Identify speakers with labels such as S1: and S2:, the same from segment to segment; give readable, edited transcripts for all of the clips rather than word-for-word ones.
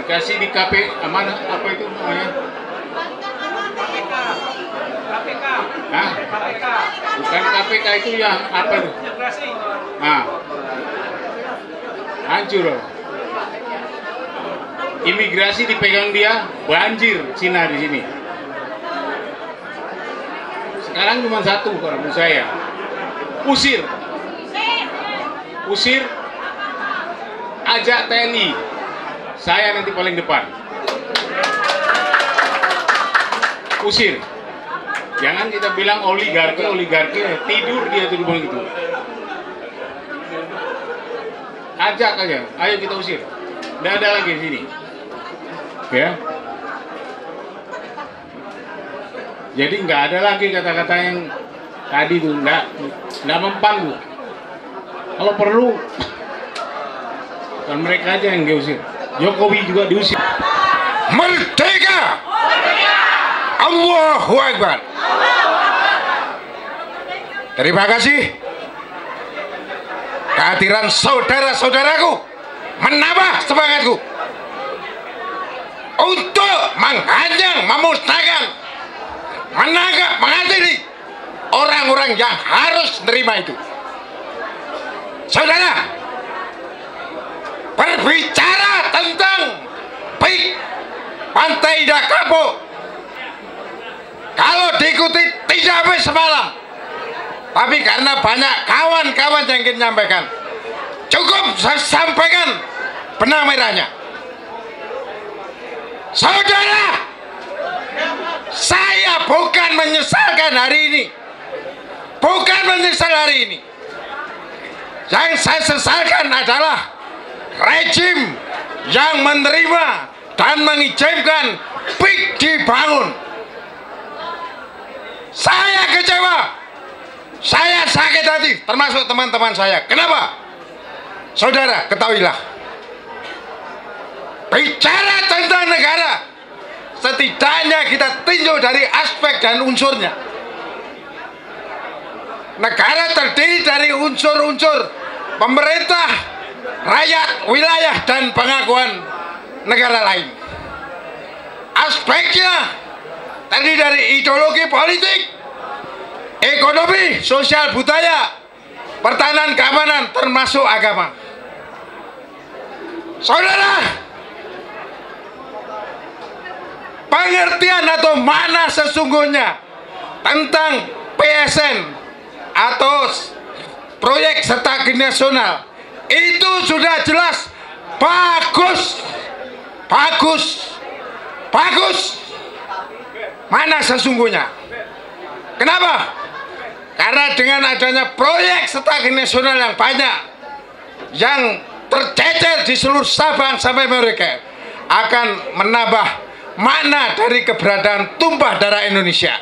S1: dikasih di KP mana apa itu namanya?
S2: KPK.
S1: Hah?
S2: KPK.
S1: Bukan KPK itu yang apa itu? Nah, hancur loh. Imigrasi dipegang dia, banjir Cina di sini. Sekarang cuma satu kalau menurut saya, usir, ajak TNI, saya nanti paling depan. Usir, jangan kita bilang oligarki, tidur dia tuh begitu. Ajak aja, ayo kita usir. Nggak ada lagi di sini, ya. Jadi nggak ada lagi kata-kata yang tadi tuh, nggak mempan tuh. Kalau perlu, kan mereka aja yang diusir. Jokowi juga diusir.
S3: Merdeka! Allahu Akbar. Terima kasih. Kehadiran saudara-saudaraku menambah semangatku untuk menghadang, memusnahkan, menangkap, mengadili orang-orang yang harus menerima itu. Saudara, berbicara tentang PIK Pantai Indah Kapuk, kalau diikuti tidak sampai semalam, tapi karena banyak kawan-kawan yang ingin menyampaikan, cukup saya sampaikan benang merahnya. Saudara, saya bukan menyesalkan hari ini, bukan menyesal hari ini. Yang saya sesalkan adalah rejim yang menerima dan mengizinkan PIK dibangun. Saya kecewa, saya sakit hati, termasuk teman-teman saya. Kenapa? Saudara, ketahuilah, bicara tentang negara, setidaknya kita tinjau dari aspek dan unsurnya. Negara terdiri dari unsur-unsur pemerintah, rakyat, wilayah, dan pengakuan negara lain. Aspeknya terdiri dari ideologi politik, ekonomi, sosial, budaya, pertahanan, keamanan, termasuk agama. Saudara, pengertian atau makna sesungguhnya tentang PSN atau proyek strategi nasional itu sudah jelas bagus mana sesungguhnya. Kenapa? Karena dengan adanya proyek strategi nasional yang banyak yang tercecer di seluruh Sabang sampai Merauke akan menambah makna dari keberadaan tumpah darah Indonesia.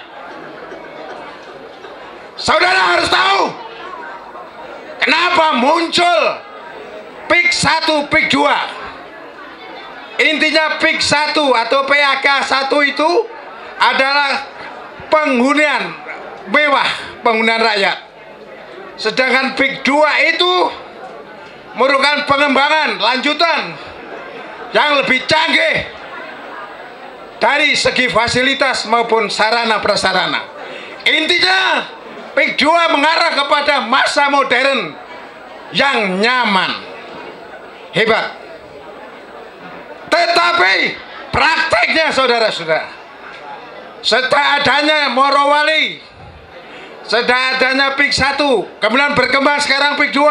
S3: Saudara harus tahu kenapa muncul PIK 1, PIK 2. Intinya PIK 1 atau PHK 1 itu adalah penghunian mewah, penghunian rakyat. Sedangkan PIK 2 itu merupakan pengembangan lanjutan yang lebih canggih dari segi fasilitas maupun sarana prasarana. Intinya PIK 2 mengarah kepada masa modern yang nyaman, hebat. Tetapi prakteknya saudara-saudara, setelah adanya Morowali, setelah adanya PIK 1, kemudian berkembang sekarang PIK 2,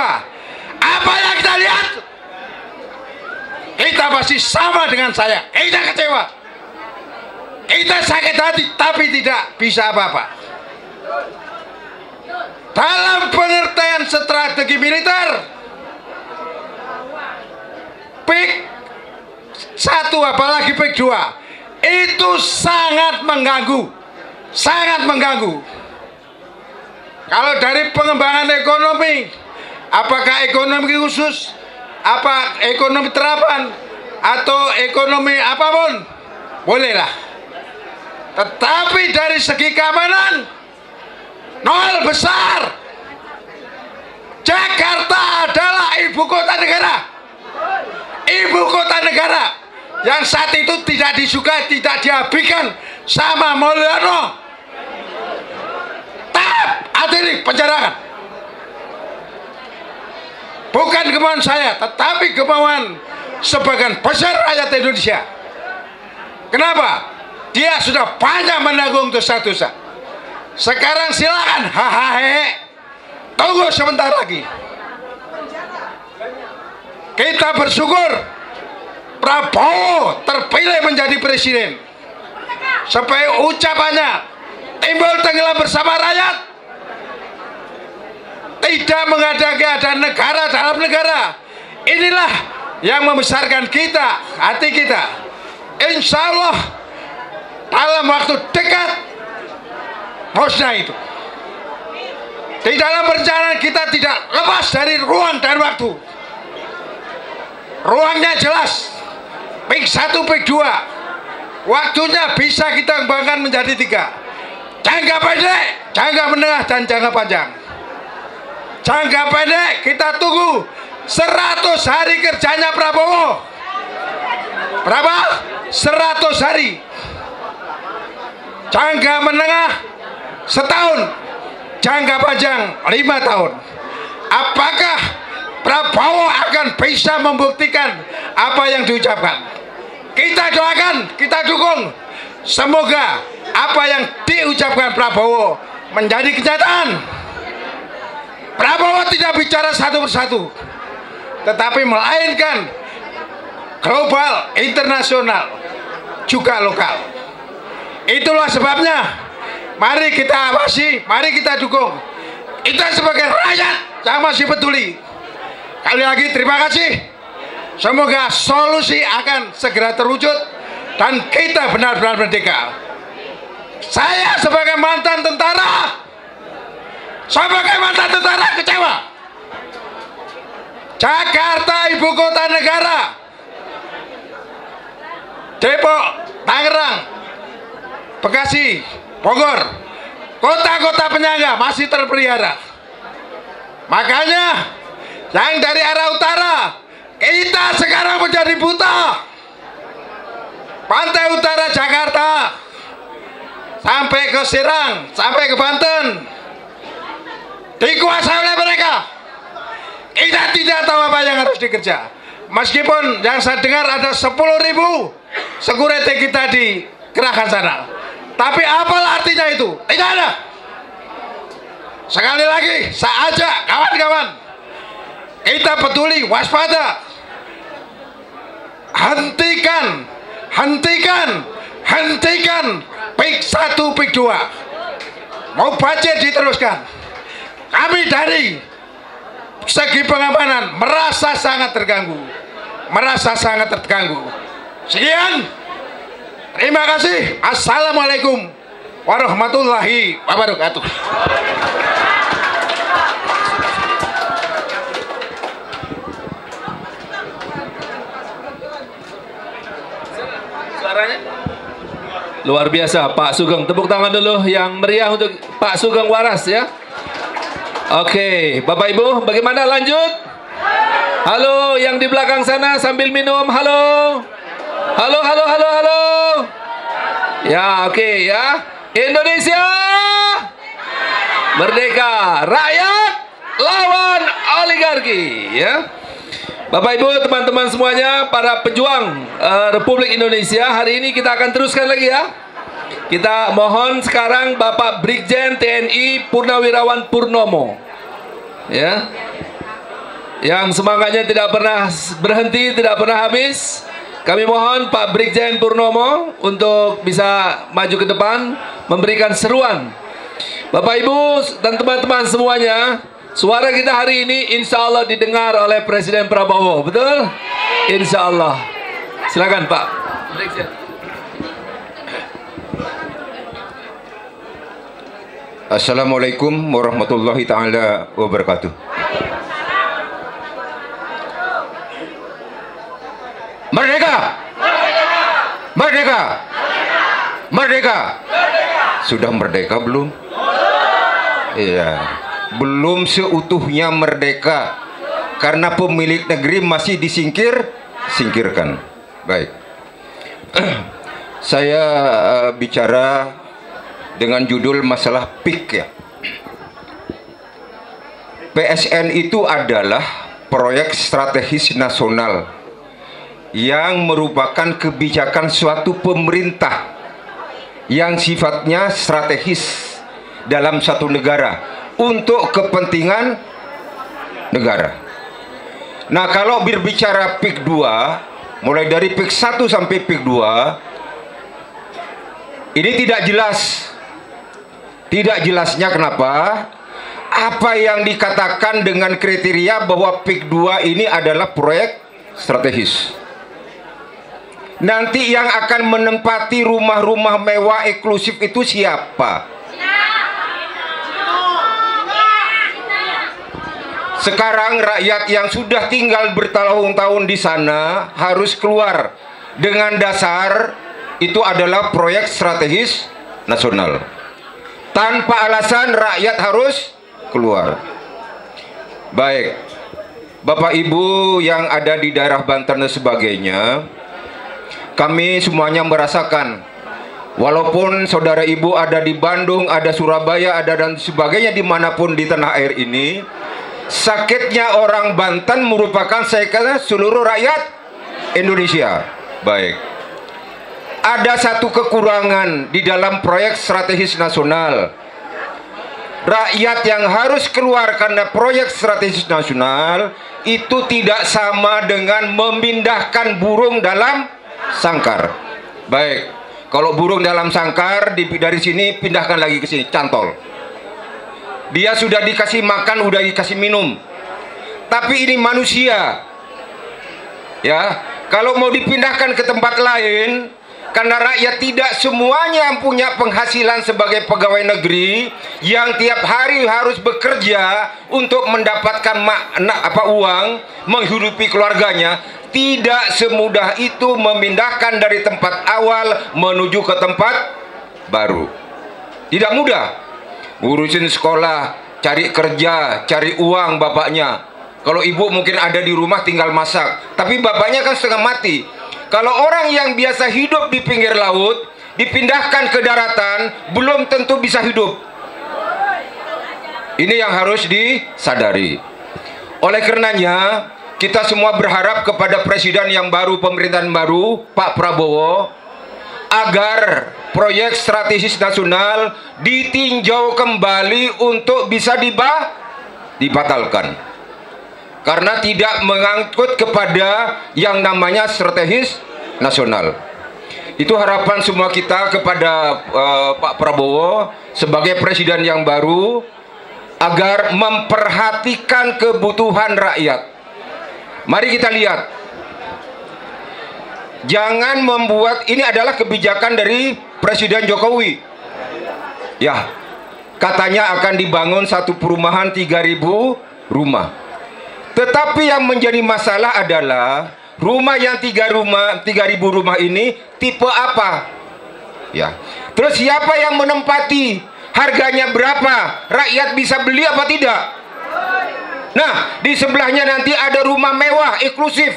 S3: apa yang kita lihat? Kita masih sama dengan saya, kita kecewa, kita sakit hati, tapi tidak bisa apa-apa. Dalam pengertian strategi militer, PIK 1 apalagi PIK 2 itu sangat mengganggu. Kalau dari pengembangan ekonomi, apakah ekonomi khusus, apa ekonomi terapan, atau ekonomi apapun, bolehlah. Tetapi dari segi keamanan, nol besar. Jakarta adalah ibu kota negara. Ibu kota negara yang saat itu tidak disukai, tidak diabaikan sama Mulyono. Adili penjarakan. Bukan kemauan saya, tetapi kemauan sebagian besar rakyat Indonesia. Kenapa? Dia sudah banyak menanggung dosa-dosa. Sekarang silakan hahaha. Tunggu sebentar lagi. Kita bersyukur Prabowo terpilih menjadi presiden, supaya ucapannya timbul tenggelam bersama rakyat, tidak mengada-ngada negara dalam negara. Inilah yang membesarkan kita, hati kita. Insya Allah dalam waktu dekat musnah itu. Di dalam perjalanan kita tidak lepas dari ruang dan waktu. Ruangnya jelas, pik 1, pik 2. Waktunya bisa kita kembangkan menjadi 3. Jangka pendek, jangka menengah, dan jangka panjang. Jangka pendek kita tunggu 100 hari kerjanya Prabowo. Berapa? 100 hari. Jangka menengah setahun, jangka panjang 5 tahun. Apakah Prabowo akan bisa membuktikan apa yang diucapkan? Kita doakan, kita dukung. Semoga apa yang diucapkan Prabowo menjadi kenyataan. Prabowo tidak bicara satu persatu, tetapi melainkan global, internasional, juga lokal. Itulah sebabnya mari kita awasi, mari kita dukung. Kita sebagai rakyat yang masih peduli. Kali lagi terima kasih. Semoga solusi akan segera terwujud dan kita benar-benar merdeka. Saya sebagai mantan tentara kecewa. Jakarta ibu kota negara, Depok, Tangerang, Bekasi, Bogor, kota-kota penyangga masih terpelihara. Makanya yang dari arah utara kita sekarang menjadi buta. Pantai utara Jakarta sampai ke Serang, sampai ke Banten dikuasai oleh mereka. Kita tidak tahu apa yang harus dikerja. Meskipun yang saya dengar ada 10.000 security kita dikerahkan sana, tapi apalah artinya itu? Tidak ada. Sekali lagi saya ajak kawan-kawan, kita peduli, waspada. Hentikan pik 1, pik 2. Mau budget diteruskan. Kami dari segi pengamanan merasa sangat terganggu. Sekian. Terima kasih. Assalamualaikum warahmatullahi wabarakatuh.
S2: Luar biasa Pak Sugeng. Tepuk tangan dulu yang meriah untuk Pak Sugeng Waras ya. Oke, Bapak Ibu, bagaimana lanjut? Halo, yang di belakang sana sambil minum. Halo. Ya, oke ya. Indonesia merdeka, rakyat lawan oligarki ya. Bapak Ibu, teman-teman semuanya, para pejuang Republik Indonesia, hari ini kita akan teruskan lagi ya. Kita mohon sekarang Bapak Brigjen TNI Purnawirawan Purnomo ya, yang semangatnya tidak pernah berhenti, tidak pernah habis. Kami mohon Pak Brigjen Purnomo untuk bisa maju ke depan memberikan seruan. Bapak Ibu dan teman-teman semuanya, suara kita hari ini insya Allah didengar oleh Presiden Prabowo, betul? Insya Allah. Silakan Pak Brigjen.
S4: Assalamualaikum warahmatullahi ta'ala wabarakatuh. Merdeka! Merdeka! Merdeka! Sudah merdeka belum? Iya, belum seutuhnya merdeka karena pemilik negeri masih singkirkan. Baik. Saya bicara dengan judul masalah PIK ya. PSN itu adalah proyek strategis nasional yang merupakan kebijakan suatu pemerintah yang sifatnya strategis dalam satu negara untuk kepentingan negara. Nah, kalau berbicara PIK 2, mulai dari PIK 1 sampai PIK 2, ini tidak jelas. Tidak jelasnya kenapa? Apa yang dikatakan dengan kriteria bahwa PIK 2 ini adalah proyek strategis. Nanti yang akan menempati rumah-rumah mewah eksklusif itu siapa? Sekarang rakyat yang sudah tinggal bertahun-tahun di sana harus keluar dengan dasar itu adalah proyek strategis nasional. Tanpa alasan rakyat harus keluar. Baik, Bapak Ibu yang ada di daerah Banten dan sebagainya, kami semuanya merasakan, walaupun saudara ibu ada di Bandung, ada Surabaya, ada dan sebagainya dimanapun di tanah air ini, sakitnya orang Banten merupakan sakitnya seluruh rakyat Indonesia. Baik, ada satu kekurangan di dalam proyek strategis nasional. Rakyat yang harus keluar karena proyek strategis nasional itu tidak sama dengan memindahkan burung dalam sangkar. Baik, kalau burung dalam sangkar dari sini pindahkan lagi ke sini, cantol. Dia sudah dikasih makan, udah dikasih minum. Tapi ini manusia. Ya, kalau mau dipindahkan ke tempat lain, karena rakyat tidak semuanya yang punya penghasilan sebagai pegawai negeri yang tiap hari harus bekerja untuk mendapatkan uang menghidupi keluarganya. Tidak semudah itu memindahkan dari tempat awal menuju ke tempat baru. Tidak mudah. Ngurusin sekolah, cari kerja, cari uang bapaknya. Kalau ibu mungkin ada di rumah tinggal masak, tapi bapaknya kan setengah mati. Kalau orang yang biasa hidup di pinggir laut dipindahkan ke daratan, belum tentu bisa hidup. Ini yang harus disadari. Oleh karenanya, kita semua berharap kepada presiden yang baru, pemerintahan baru, Pak Prabowo, agar proyek strategis nasional ditinjau kembali untuk bisa dibatalkan. Karena tidak mengangkut kepada yang namanya strategis nasional. Itu harapan semua kita kepada Pak Prabowo sebagai presiden yang baru, agar memperhatikan kebutuhan rakyat. Mari kita lihat, jangan membuat, ini adalah kebijakan dari Presiden Jokowi. Ya, katanya akan dibangun satu perumahan 3.000 rumah. Tetapi yang menjadi masalah adalah rumah yang 3.000 rumah ini tipe apa? Ya. Terus siapa yang menempati? Harganya berapa? Rakyat bisa beli apa tidak? Nah, di sebelahnya nanti ada rumah mewah eksklusif.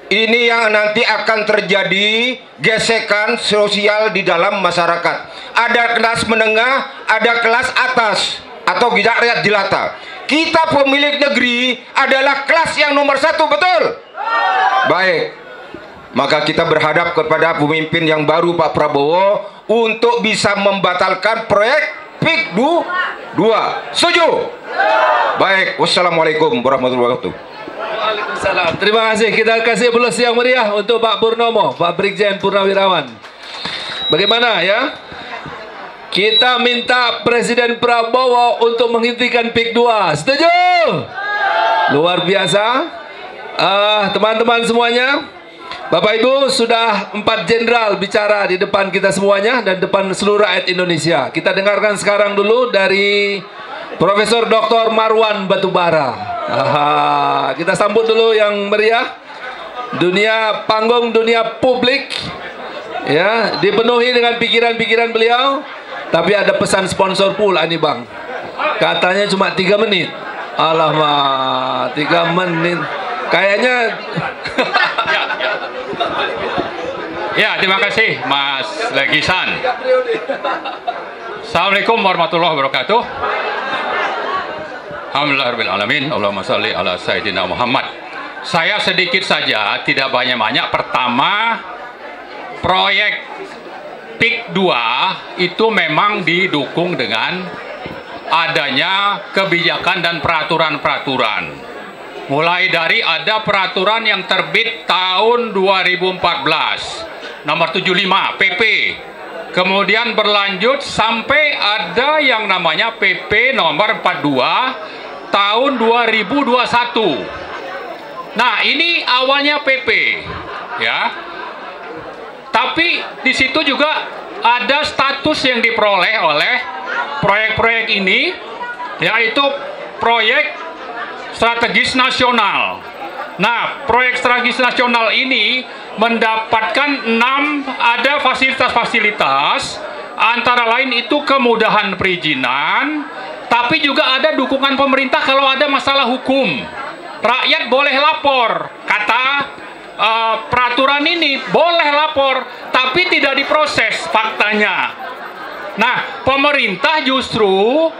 S4: Ini yang nanti akan terjadi gesekan sosial di dalam masyarakat. Ada kelas menengah, ada kelas atas atau rakyat jelata. Kita pemilik negeri adalah kelas yang nomor 1, betul? Baik, maka kita berhadap kepada pemimpin yang baru Pak Prabowo untuk bisa membatalkan proyek PIK 2. Setuju? Baik, wassalamualaikum warahmatullahi wabarakatuh.
S2: Waalaikumsalam. Terima kasih. Kita kasih aplaus yang meriah untuk Pak Purnomo, Pak Brigjen Purnawirawan. Bagaimana ya? Kita minta Presiden Prabowo untuk menghentikan PIK 2. Setuju? Luar biasa. Teman-teman semuanya, Bapak Ibu, sudah 4 jenderal bicara di depan kita semuanya dan depan seluruh rakyat Indonesia. Kita dengarkan sekarang dulu dari Profesor Dr. Marwan Batubara. Kita sambut dulu yang meriah. Panggung dunia publik ya, dipenuhi dengan pikiran-pikiran beliau. Tapi ada pesan sponsor pula nih Bang. Katanya cuma 3 menit. Alamak, 3 menit. Kayaknya
S5: Ya, terima kasih Mas Legisan. Assalamualaikum warahmatullahi wabarakatuh. Alhamdulillahirrahmanirrahim. Allahumma salli ala Sayyidina Muhammad. Saya sedikit saja, tidak banyak-banyak. Pertama, proyek PIK 2 itu memang didukung dengan adanya kebijakan dan peraturan-peraturan. Mulai dari ada peraturan yang terbit tahun 2014, nomor 75 PP. Kemudian berlanjut sampai ada yang namanya PP nomor 42 tahun 2021. Nah, ini awalnya PP, ya. Tapi di situ juga ada status yang diperoleh oleh proyek-proyek ini, yaitu proyek strategis nasional. Nah, proyek strategis nasional ini mendapatkan 6 ada fasilitas-fasilitas, antara lain itu kemudahan perizinan, tapi juga ada dukungan pemerintah kalau ada masalah hukum. Rakyat boleh lapor, kata peraturan ini boleh lapor, tapi tidak diproses faktanya. Nah, pemerintah justru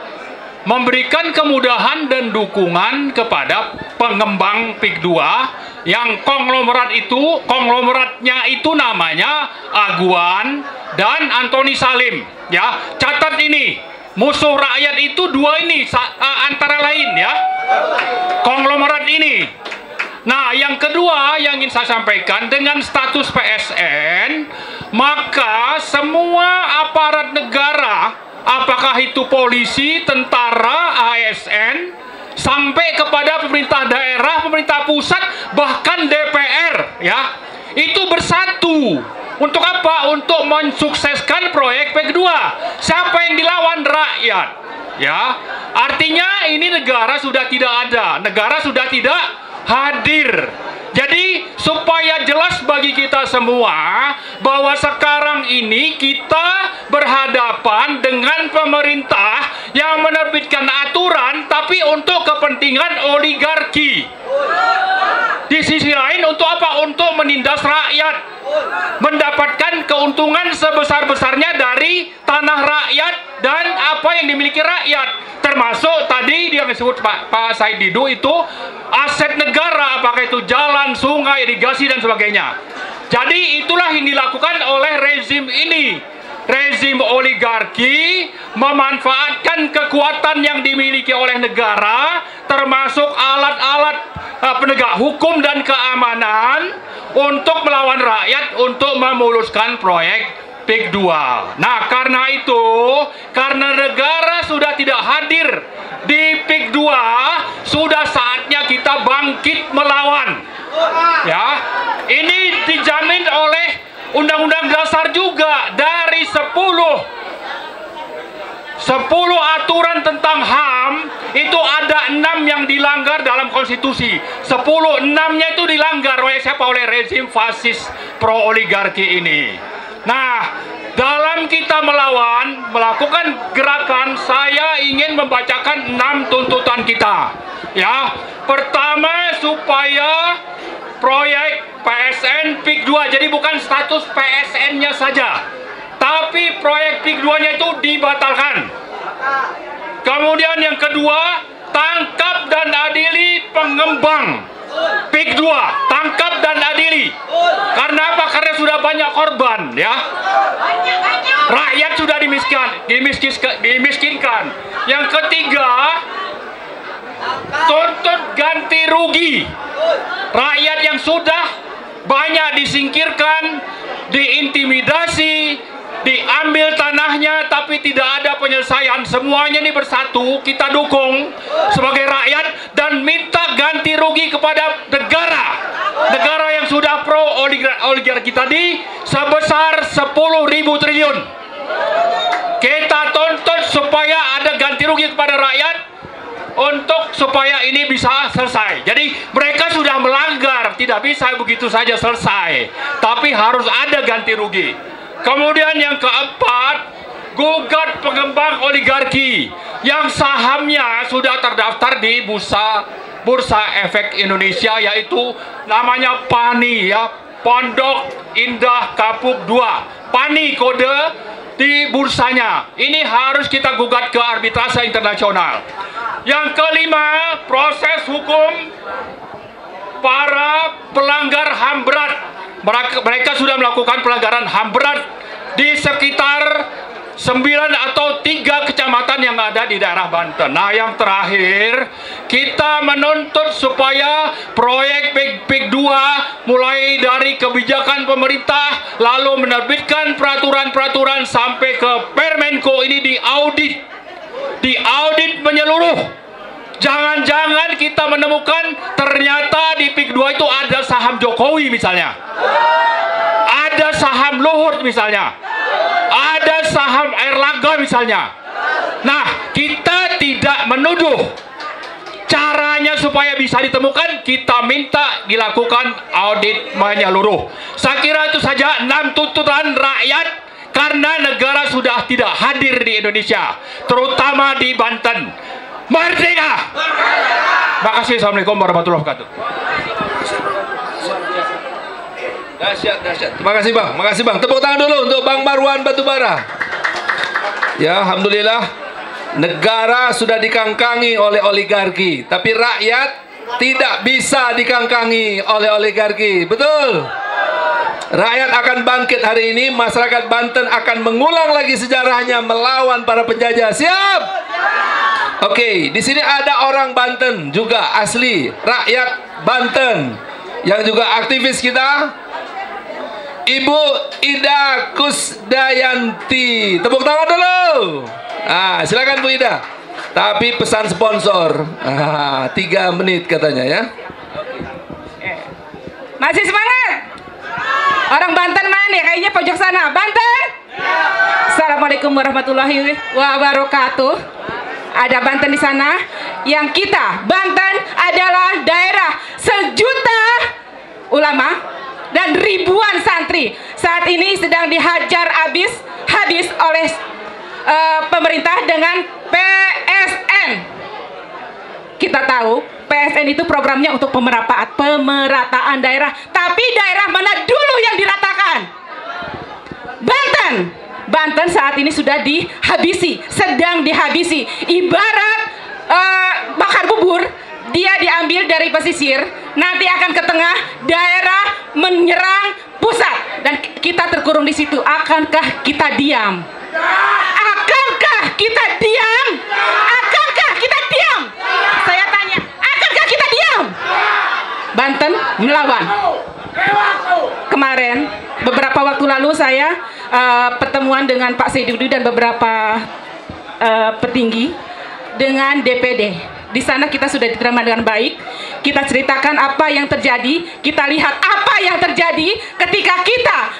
S5: memberikan kemudahan dan dukungan kepada pengembang PIK 2 yang konglomeratnya itu namanya Aguan dan Antoni Salim. Ya, catat ini, musuh rakyat itu dua ini antara lain, ya, konglomerat ini. Nah, yang kedua yang ingin saya sampaikan, dengan status PSN, maka semua aparat negara, apakah itu polisi, tentara, ASN, sampai kepada pemerintah daerah, pemerintah pusat, bahkan DPR, ya, itu bersatu. Untuk apa? Untuk mensukseskan proyek PIK 2. Siapa yang dilawan? Rakyat. Ya, artinya ini negara sudah tidak ada, negara sudah tidak hadir. Jadi supaya jelas bagi kita semua bahwa sekarang ini kita berhadapan dengan pemerintah yang menerbitkan aturan tapi untuk kepentingan oligarki. Di sisi lain untuk apa? Untuk menindas rakyat, mendapatkan keuntungan sebesar-besarnya dari tanah rakyat dan apa yang dimiliki rakyat. Termasuk tadi yang disebut Pak Said Didu itu aset negara, apakah itu jalan, sungai, irigasi dan sebagainya. Jadi itulah yang dilakukan oleh rezim ini. Rezim oligarki memanfaatkan kekuatan yang dimiliki oleh negara, termasuk alat-alat penegak hukum dan keamanan, untuk melawan rakyat, untuk memuluskan proyek PIK 2. Nah, karena itu, karena negara sudah tidak hadir di PIK 2, sudah saatnya kita bangkit melawan. Ya, ini dijamin oleh Undang-Undang Dasar juga. Dari 10 aturan tentang HAM, itu ada 6 yang dilanggar dalam konstitusi. 6-nya itu dilanggar oleh siapa? Oleh rezim fasis pro oligarki ini. Nah, dalam kita melakukan gerakan, saya ingin membacakan 6 tuntutan kita. Ya, pertama, supaya proyek PSN PIK 2, jadi bukan status PSN-nya saja, tapi proyek PIK 2-nya itu dibatalkan. Kemudian yang kedua, tangkap dan adili pengembang PIK 2, tangkap dan adili. Karena apa? Karena sudah banyak korban, ya. Rakyat sudah dimiskinkan. Yang ketiga, tuntut ganti rugi. Rakyat yang sudah banyak disingkirkan, diintimidasi, diambil tanahnya, tapi tidak ada penyelesaian. Semuanya ini bersatu, kita dukung sebagai rakyat dan minta ganti rugi kepada negara. Negara yang sudah pro oligarki tadi sebesar 10.000 triliun. Kita tuntut supaya ada ganti rugi kepada rakyat untuk supaya ini bisa selesai. Jadi mereka sudah melanggar, tidak bisa begitu saja selesai, tapi harus ada ganti rugi. Kemudian yang keempat, gugat pengembang oligarki yang sahamnya sudah terdaftar di Bursa Efek Indonesia, yaitu namanya PANI, ya, Pondok Indah Kapuk 2, PANI kode di bursanya. Ini harus kita gugat ke arbitrase internasional. Yang kelima, proses hukum para pelanggar HAM berat. Mereka sudah melakukan pelanggaran HAM berat di sekitar 9 atau 3 kecamatan yang ada di daerah Banten. Nah, yang terakhir, kita menuntut supaya proyek PIK 2 mulai dari kebijakan pemerintah, lalu menerbitkan peraturan-peraturan sampai ke Permenko ini diaudit menyeluruh. Jangan-jangan kita menemukan ternyata di PIK 2 itu ada saham Jokowi misalnya, ada saham Luhut misalnya, ada saham Erlangga misalnya. Nah, kita tidak menuduh. Caranya supaya bisa ditemukan, kita minta dilakukan audit menyeluruh. Saya kira itu saja 6 tuntutan rakyat karena negara sudah tidak hadir di Indonesia, terutama di Banten. Merdeka! Makasih. Assalamualaikum warahmatullahi wabarakatuh.
S2: Dahsyat, dahsyat. Terima kasih Bang, makasih Bang. Tepuk tangan dulu untuk Bang Marwan Batubara. Ya, alhamdulillah. Negara sudah dikangkangi oleh oligarki, tapi rakyat tidak bisa dikangkangi oleh oligarki. Betul? Rakyat akan bangkit hari ini. Masyarakat Banten akan mengulang lagi sejarahnya melawan para penjajah. Siap? Oke, di sini ada orang Banten juga asli, rakyat Banten yang juga aktivis kita, Ibu Ida Kusdayanti. Tepuk tangan dulu. Silakan Bu Ida. Tapi pesan sponsor. 3 menit katanya ya.
S6: Masih semangat? Orang Banten mana? Kayaknya pojok sana. Banten? Assalamualaikum warahmatullahi wabarakatuh. Ada Banten di sana. Yang kita, Banten adalah daerah sejuta ulama dan ribuan santri. Saat ini sedang dihajar habis oleh pemerintah dengan PSN. Kita tahu PSN itu programnya untuk pemerataan daerah. Tapi daerah mana dulu yang diratakan? Banten saat ini sudah dihabisi, sedang dihabisi. Ibarat bakar bubur, dia diambil dari pesisir, nanti akan ke tengah, daerah menyerang pusat, dan kita terkurung di situ. Akankah kita diam? Akankah kita diam? Akankah kita diam? Saya tanya, akankah kita diam? Banten melawan. Kemarin, beberapa waktu lalu saya pertemuan dengan Pak Seidudi dan beberapa petinggi dengan DPD. Di sana kita sudah diterima dengan baik. Kita ceritakan apa yang terjadi. Kita lihat apa yang terjadi ketika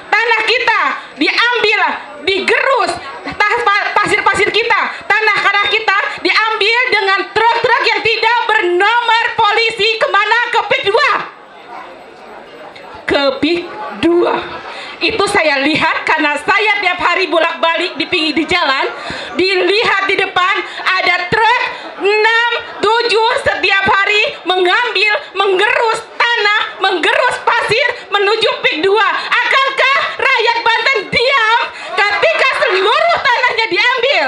S6: tanah kita diambil, digerus, pasir-pasir kita, tanah kita diambil dengan truk-truk yang tidak bernomor polisi. Kemana? Ke PIK 2. Ke PIK 2. Itu saya lihat karena saya tiap hari bolak-balik di jalan, dilihat di depan ada truk 6, 7 setiap hari mengambil, menggerus tanah, menggerus pasir menuju PIK 2. Akankah rakyat Banten diam ketika seluruh tanahnya diambil?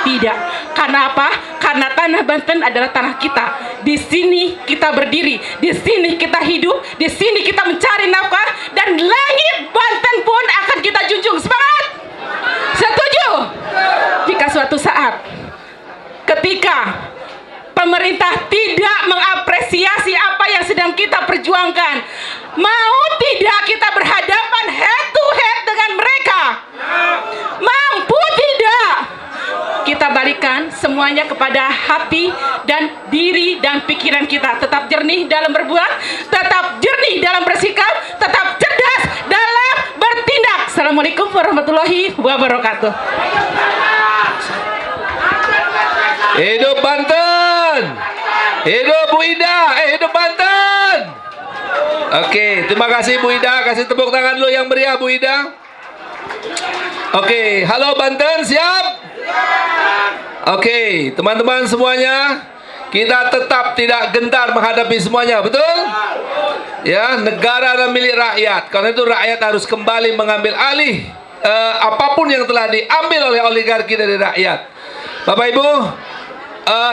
S6: Tidak. Karena apa? Karena tanah Banten adalah tanah kita. Di sini kita berdiri, di sini kita hidup, di sini kita mencari nafkah, dan langit Banten pun akan kita junjung. Semangat! Setuju? Jika suatu saat ketika pemerintah tidak mengapresiasi apa yang sedang kita perjuangkan, mau tidak kita berhadapan head to head dengan mereka? Mampu tidak? Kita balikan semuanya kepada hati dan diri dan pikiran kita. Tetap jernih dalam berbuat, tetap jernih dalam bersikap, tetap cerdas dalam bertindak. Assalamualaikum warahmatullahi wabarakatuh.
S2: Hidup Banten. Hidup Bu Ida. Hidup Banten. Oke, terima kasih Bu Ida. Kasih tepuk tangan dulu yang meriah Bu Ida. Oke, halo Banten, siap? Oke, teman-teman semuanya, kita tetap tidak gentar menghadapi semuanya, betul? Ya, negara adalah milik rakyat. Karena itu rakyat harus kembali mengambil alih apapun yang telah diambil oleh oligarki dari rakyat. Bapak Ibu,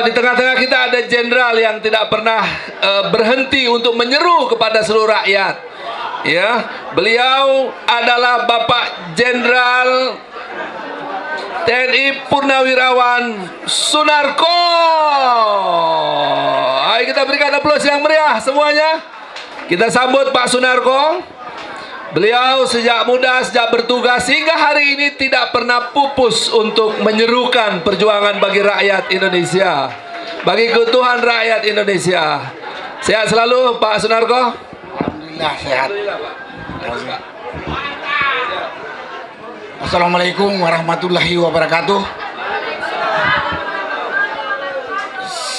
S2: di tengah-tengah kita ada jenderal yang tidak pernah berhenti untuk menyeru kepada seluruh rakyat. Ya, beliau adalah Bapak Jenderal TNI Purnawirawan Sunarko. Ayo kita berikan aplaus yang meriah semuanya. Kita sambut Pak Sunarko. Beliau sejak muda, sejak bertugas hingga hari ini tidak pernah pupus untuk menyerukan perjuangan bagi rakyat Indonesia, bagi keutuhan rakyat Indonesia. Sehat selalu Pak Sunarko.
S3: Alhamdulillah sehat. Assalamualaikum warahmatullahi wabarakatuh.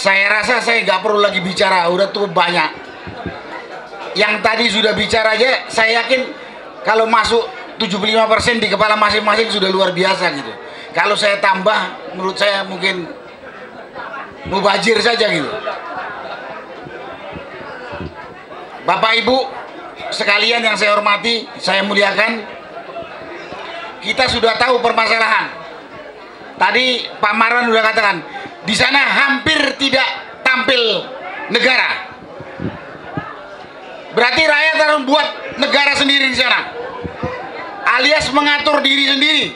S3: Saya rasa saya nggak perlu lagi bicara, udah tuh banyak. Yang tadi sudah bicara aja, saya yakin kalau masuk 75% di kepala masing-masing sudah luar biasa gitu. Kalau saya tambah, menurut saya mungkin mubazir saja gitu. Bapak Ibu sekalian yang saya hormati, saya muliakan, kita sudah tahu permasalahan. Tadi Pak Marwan sudah katakan, di sana hampir tidak tampil negara. Berarti rakyat harus buat negara sendiri di sana, alias mengatur diri sendiri,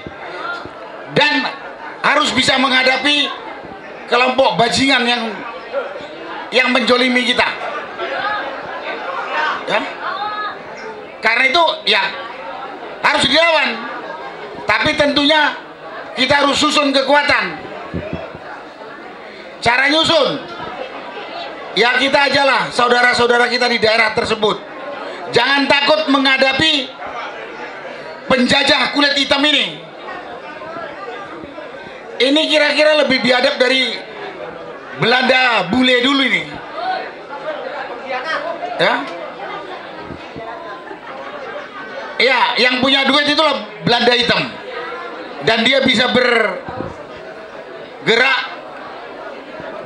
S3: dan harus bisa menghadapi kelompok bajingan yang menjolimi kita. Ya, karena itu ya harus dilawan. Tapi tentunya kita harus susun kekuatan. Cara nyusun, ya kita ajalah saudara-saudara kita di daerah tersebut. Jangan takut menghadapi penjajah kulit hitam ini. Ini kira-kira lebih biadab dari Belanda bule dulu ini. Ya. Ya, yang punya duit itulah Belanda hitam. Dan dia bisa bergerak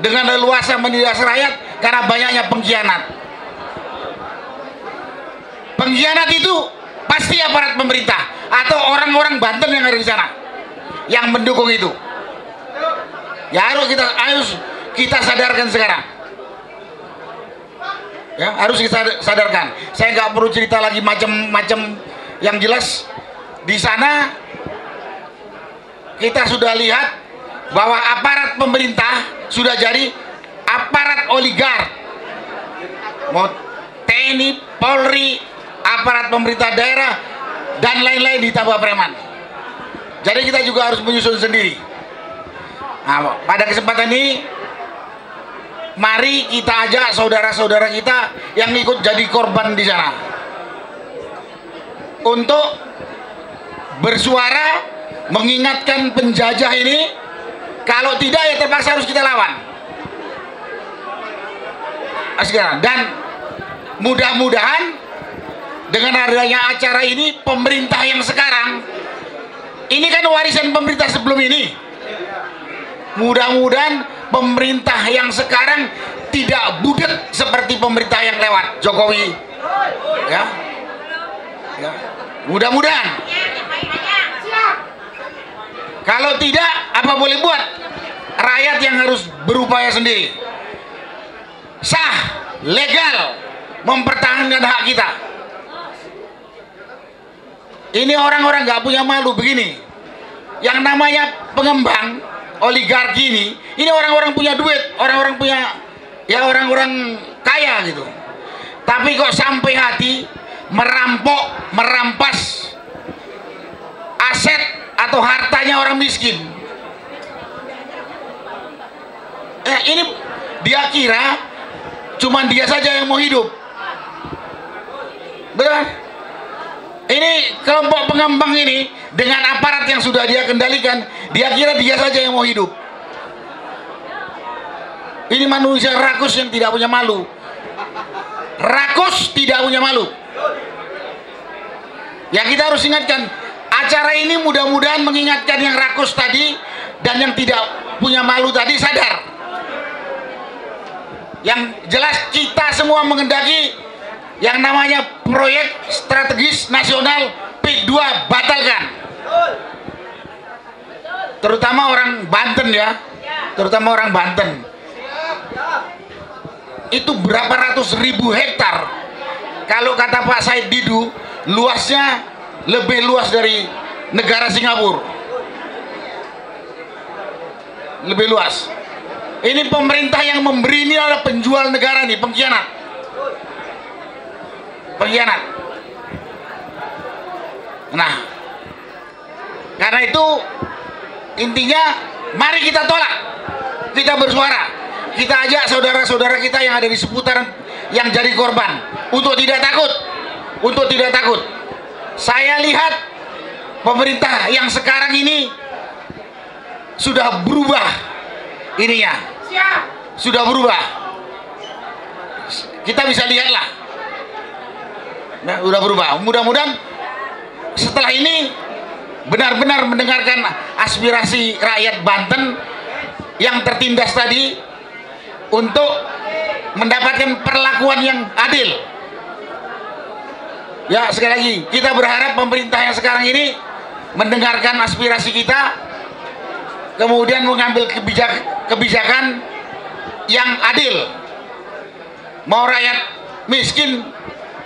S3: dengan leluasa menindas rakyat karena banyaknya pengkhianat. Pengkhianat itu pasti aparat pemerintah atau orang-orang Banten yang ada di sana yang mendukung itu. Ya harus kita sadarkan sekarang. Ya, harus kita sadarkan. Saya nggak perlu cerita lagi macam-macam, yang jelas di sana kita sudah lihat bahwa aparat pemerintah sudah jadi aparat oligark. Mau TNI, Polri, aparat pemerintah daerah, dan lain-lain ditambah preman. Jadi kita juga harus menyusun sendiri. Nah, pada kesempatan ini, mari kita ajak saudara-saudara kita yang ikut jadi korban di sana untuk bersuara, mengingatkan penjajah ini. Kalau tidak ya terpaksa harus kita lawan. Dan mudah-mudahan dengan adanya acara ini, pemerintah yang sekarang ini kan warisan pemerintah sebelum ini. Mudah-mudahan pemerintah yang sekarang tidak budet seperti pemerintah yang lewat Jokowi. Ya. Ya. Mudah-mudahan. Kalau tidak, apa boleh buat? Rakyat yang harus berupaya sendiri. Sah, legal, mempertahankan hak kita. Ini orang-orang nggak punya malu begini. Yang namanya pengembang oligarki ini orang-orang punya duit, orang-orang punya, ya orang-orang kaya gitu. Tapi kok sampai hati merampok, merampas aset atau hartanya orang miskin. Ini dia kira cuman dia saja yang mau hidup. Benar? Ini kelompok pengembang ini dengan aparat yang sudah dia kendalikan, dia kira dia saja yang mau hidup. Ini manusia rakus yang tidak punya malu. Rakus tidak punya malu. Ya kita harus ingatkan, acara ini mudah-mudahan mengingatkan yang rakus tadi dan yang tidak punya malu tadi sadar. Yang jelas kita semua mengendaki yang namanya proyek strategis nasional PIK 2 batalkan. Terutama orang Banten ya, terutama orang Banten. Itu berapa ratus ribu hektar. Kalau kata Pak Said Didu, luasnya lebih luas dari negara Singapura. Lebih luas. Ini pemerintah yang memberi, ini adalah penjual negara nih, pengkhianat. Pengkhianat. Nah, karena itu intinya mari kita tolak, kita bersuara, kita ajak saudara-saudara kita yang ada di seputaran yang jadi korban untuk tidak takut, untuk tidak takut. Saya lihat pemerintah yang sekarang ini sudah berubah, ininya sudah berubah. Kita bisa lihatlah, nah, sudah berubah. Mudah-mudahan setelah ini benar-benar mendengarkan aspirasi rakyat Banten yang tertindas tadi untuk mendapatkan perlakuan yang adil. Ya, sekali lagi kita berharap pemerintah yang sekarang ini mendengarkan aspirasi kita, kemudian mengambil kebijakan yang adil. Mau rakyat miskin,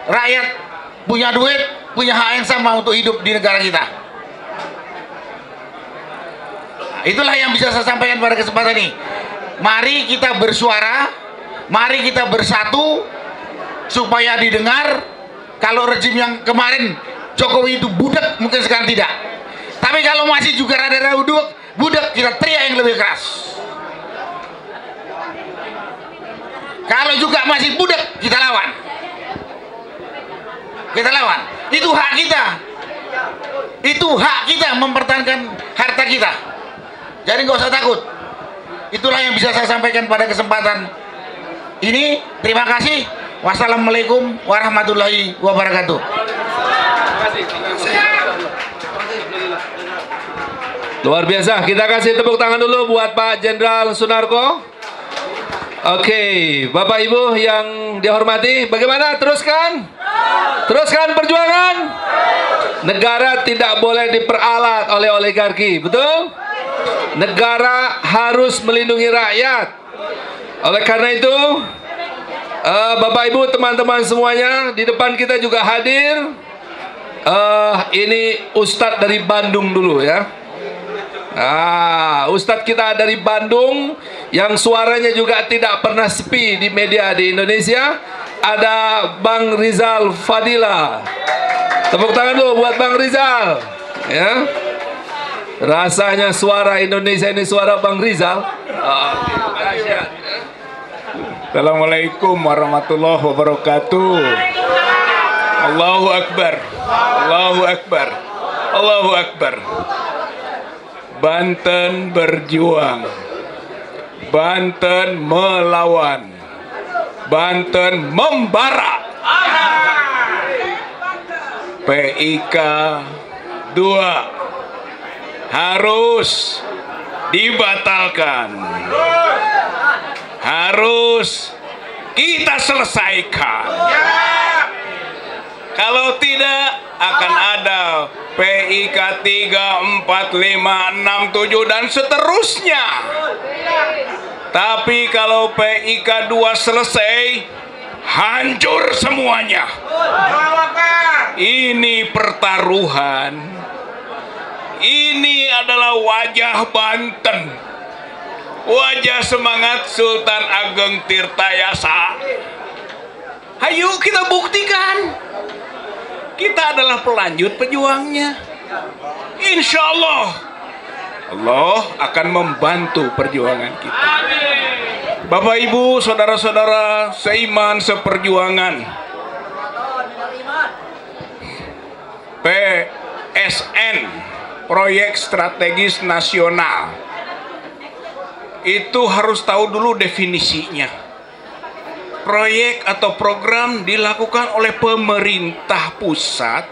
S3: rakyat punya duit, punya hak yang sama untuk hidup di negara kita. Itulah yang bisa saya sampaikan pada kesempatan ini. Mari kita bersuara, mari kita bersatu supaya didengar. Kalau rejim yang kemarin Jokowi itu budak, mungkin sekarang tidak. Tapi kalau masih juga rada-rada budak, kita teriak yang lebih keras. Kalau juga masih budak, kita lawan. Kita lawan. Itu hak kita. Itu hak kita mempertahankan harta kita. Jadi nggak usah takut. Itulah yang bisa saya sampaikan pada kesempatan ini. Terima kasih. Wassalamualaikum warahmatullahi wabarakatuh.
S2: Luar biasa. Kita kasih tepuk tangan dulu buat Pak Jenderal Sunarko. Oke, Bapak Ibu yang dihormati, bagaimana? Teruskan? Teruskan perjuangan. Negara tidak boleh diperalat oleh oligarki, betul? Negara harus melindungi rakyat. Oleh karena itu, Bapak Ibu, teman-teman semuanya, di depan kita juga hadir. Ini Ustadz dari Bandung dulu ya. Ustadz kita dari Bandung yang suaranya juga tidak pernah sepi di media di Indonesia. Ada Bang Rizal Fadila. Tepuk tangan dulu buat Bang Rizal ya. Rasanya suara Indonesia ini suara Bang Rizal.
S1: Assalamualaikum warahmatullahi wabarakatuh. Allahu Akbar. Allahu Akbar. Allahu Akbar. Banten berjuang. Banten melawan. Banten membara. PIK 2 harus dibatalkan. Harus kita selesaikan. Kalau tidak akan ada PIK 3, 4, 5, 6, 7 dan seterusnya. Tapi kalau PIK 2 selesai, hancur semuanya. Ini pertaruhan. Ini adalah wajah Banten. Wajah semangat Sultan Ageng Tirtayasa. Ayo kita buktikan. Kita adalah pelanjut pejuangnya. Insya Allah, Allah akan membantu perjuangan kita. Bapak Ibu, saudara-saudara seiman seperjuangan, PSN, Proyek Strategis Nasional, itu harus tahu dulu definisinya. Proyek atau program dilakukan oleh pemerintah pusat,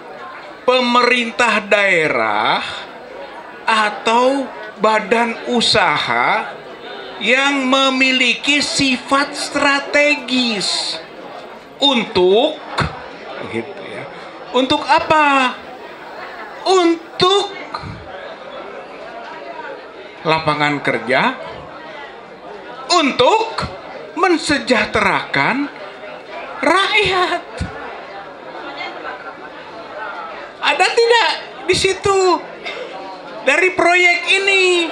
S1: pemerintah daerah, atau badan usaha yang memiliki sifat strategis untuk Untuk apa? Untuk lapangan kerja, untuk mensejahterakan rakyat. Ada tidak di situ dari proyek ini?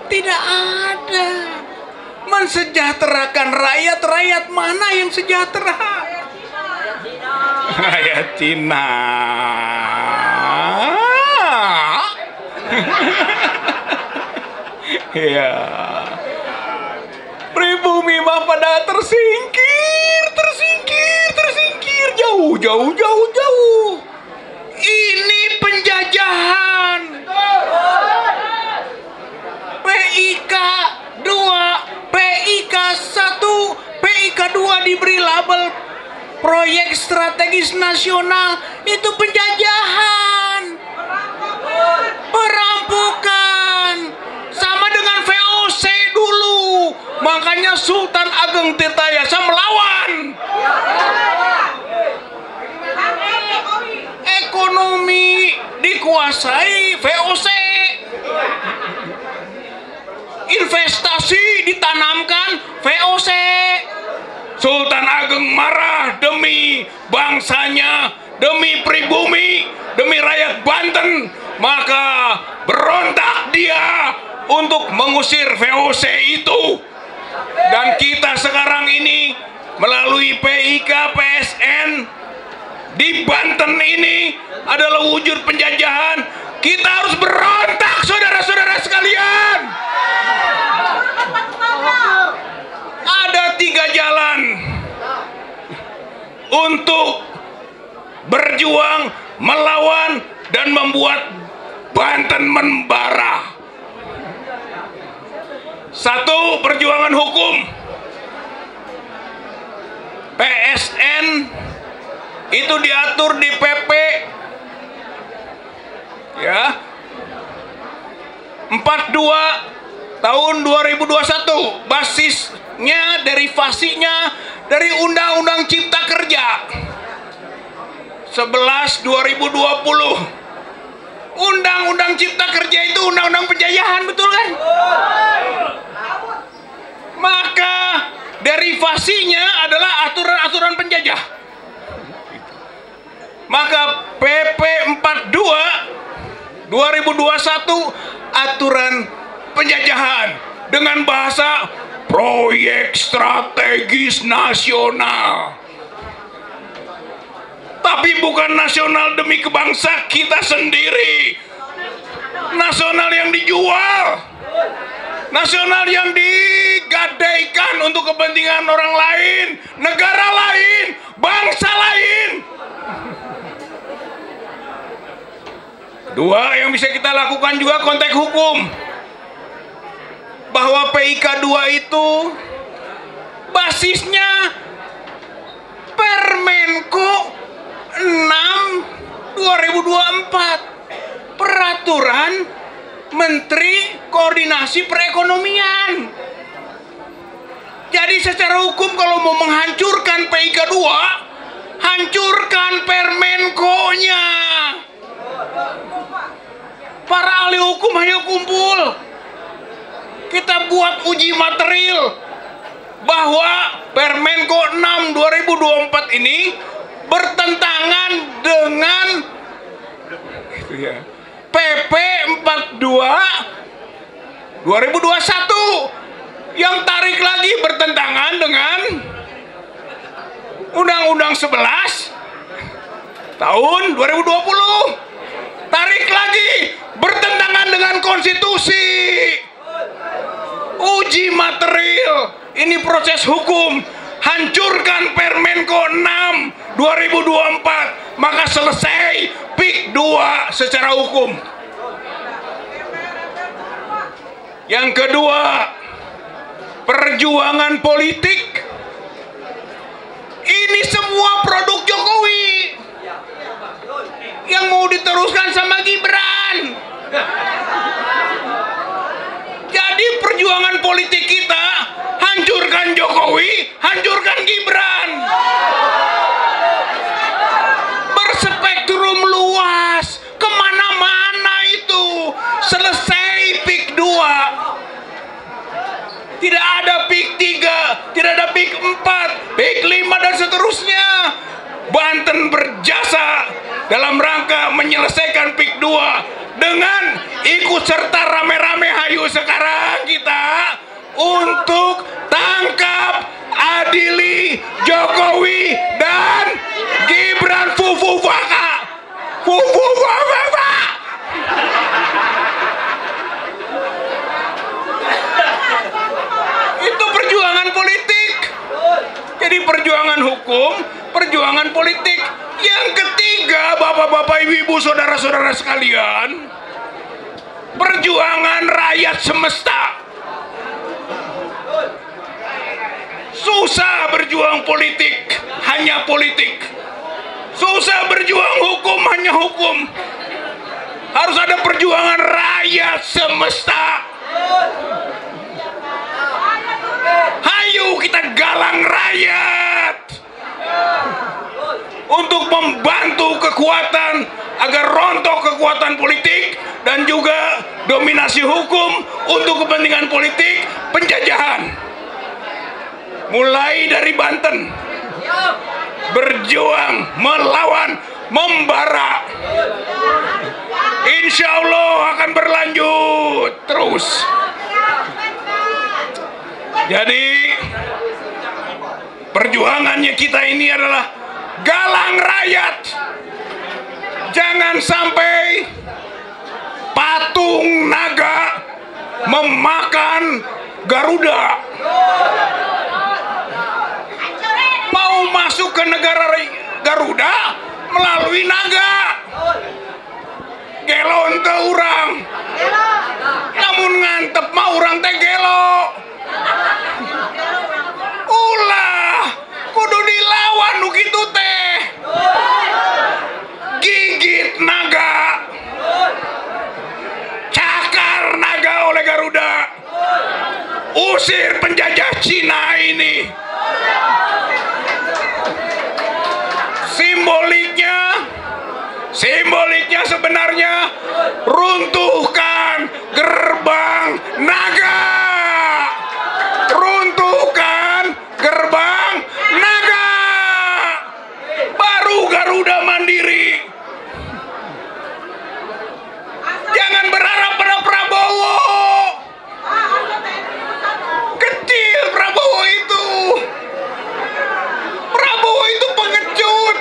S1: Tidak ada. Mensejahterakan rakyat, rakyat mana yang sejahtera? Rakyat Cina. Ya. Pribumi mah pada tersingkir, jauh. Ini penjajahan. PIK 2, PIK 1, PIK 2 diberi label proyek strategis nasional. Itu penjajahan, perampokan, sama dengan VOC dulu. Makanya Sultan Ageng Tirtayasa melawan. Ekonomi dikuasai VOC, investasi ditanamkan VOC. Sultan Ageng marah demi bangsanya, demi pribumi, demi rakyat Banten, maka berontak dia untuk mengusir VOC itu. Dan kita sekarang ini melalui PIK PSN di Banten ini adalah wujud penjajahan. Kita harus berontak, saudara-saudara sekalian. Ada 3 jalan untuk berjuang, melawan, dan membuat Banten membara. 1. Perjuangan hukum. PSN itu diatur di PP ya 42 tahun 2021, basisnya derivasinya dari Undang-Undang Cipta Kerja 11 2020. Undang-Undang Cipta Kerja itu undang-undang penjajahan, betul kan? Maka derivasinya adalah aturan-aturan penjajah. Maka PP 42 2021 aturan penjajahan dengan bahasa proyek strategis nasional. Tapi bukan nasional demi kebangsa kita sendiri. Nasional yang dijual, nasional yang digadaikan untuk kepentingan orang lain, negara lain, bangsa lain. 2 yang bisa kita lakukan juga konteks hukum, bahwa PIK 2 itu basisnya Permenko 6 2024, peraturan Menteri Koordinasi Perekonomian. Jadi secara hukum kalau mau menghancurkan PIK 2, hancurkan Permenko-nya. Para ahli hukum hanya kumpul, kita buat uji material bahwa Permenko 6 2024 ini bertentangan dengan PP 42 2021 yang tarik lagi bertentangan dengan Undang-Undang 11 tahun 2020. Tarik lagi bertentangan dengan konstitusi. Uji material, ini proses hukum. Hancurkan Permenko 6 2024, maka selesai PIK 2 secara hukum. Yang kedua, perjuangan politik. Ini semua produk Jokowi yang mau diteruskan sama Gibran. Jadi perjuangan politik kita, hancurkan Jokowi, hancurkan Gibran. Berspekulasi
S3: seterusnya. Banten berjasa dalam rangka menyelesaikan PIK 2 dengan ikut serta rame-rame hayu sekarang kita untuk tangkap, adili Jokowi dan Gibran Fufufaka. Fufufaka. Itu perjuangan politik. Jadi perjuangan hukum, perjuangan politik. Yang ketiga, bapak-bapak, ibu-ibu, saudara-saudara sekalian, perjuangan rakyat semesta. Susah berjuang politik, hanya politik. Susah berjuang hukum, hanya hukum. Harus ada perjuangan rakyat semesta. Hayu kita galang rakyat untuk membantu kekuatan agar rontok kekuatan politik dan juga dominasi hukum untuk kepentingan politik penjajahan. Mulai dari Banten, berjuang melawan membara. Insya Allah akan berlanjut terus. Jadi perjuangannya kita ini adalah galang rakyat. Jangan sampai patung naga memakan Garuda. Mau masuk ke negara Garuda melalui naga. Gelo ente urang. Namun ngantep mah urang teh gelo. Ulah kudu dilawan nu kitu teh. Gigit naga. Cakar naga oleh Garuda. Usir penjajah Cina ini. Simboliknya sebenarnya runtuhkan gerbang naga. Runtuhkan gerbang naga. Baru Garuda mandiri. Jangan berharap pada Prabowo. Kecil Prabowo itu. Prabowo itu pengecut.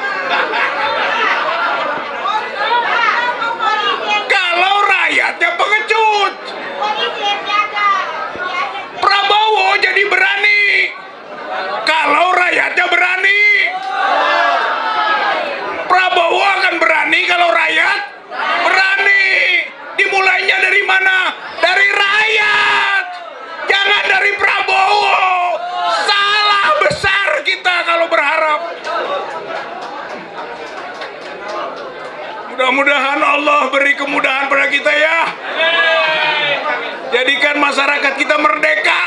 S3: Kalau rakyatnya pengecut. Prabowo jadi berani. Kalau rakyatnya berani. Prabowo akan berani kalau rakyat berani. Dimulainya dari mana? Dari rakyat. Jangan dari Prabowo. Salah besar kita kalau berharap. Mudah-mudahan Allah beri kemudahan pada kita ya. Jadikan masyarakat kita merdeka.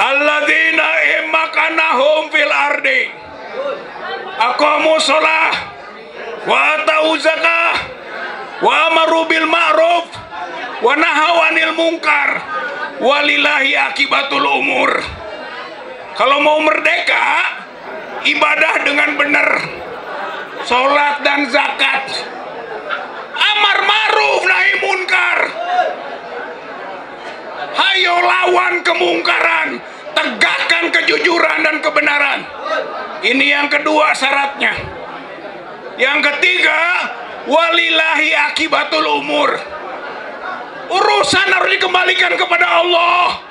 S3: Alladzina immakanahum fil ardi aqamu sholah wa atau zakah wa amaru bil ma'ruf wa nahaw 'anil munkar walillahi akibatul umur. Kalau mau merdeka, ibadah dengan benar. Sholat dan zakat, amar ma'ruf nahi munkar. Hayo lawan kemungkaran, tegakkan kejujuran dan kebenaran. Ini yang kedua syaratnya. Yang ketiga, walillahi akibatul umur. Urusan harus dikembalikan kepada Allah.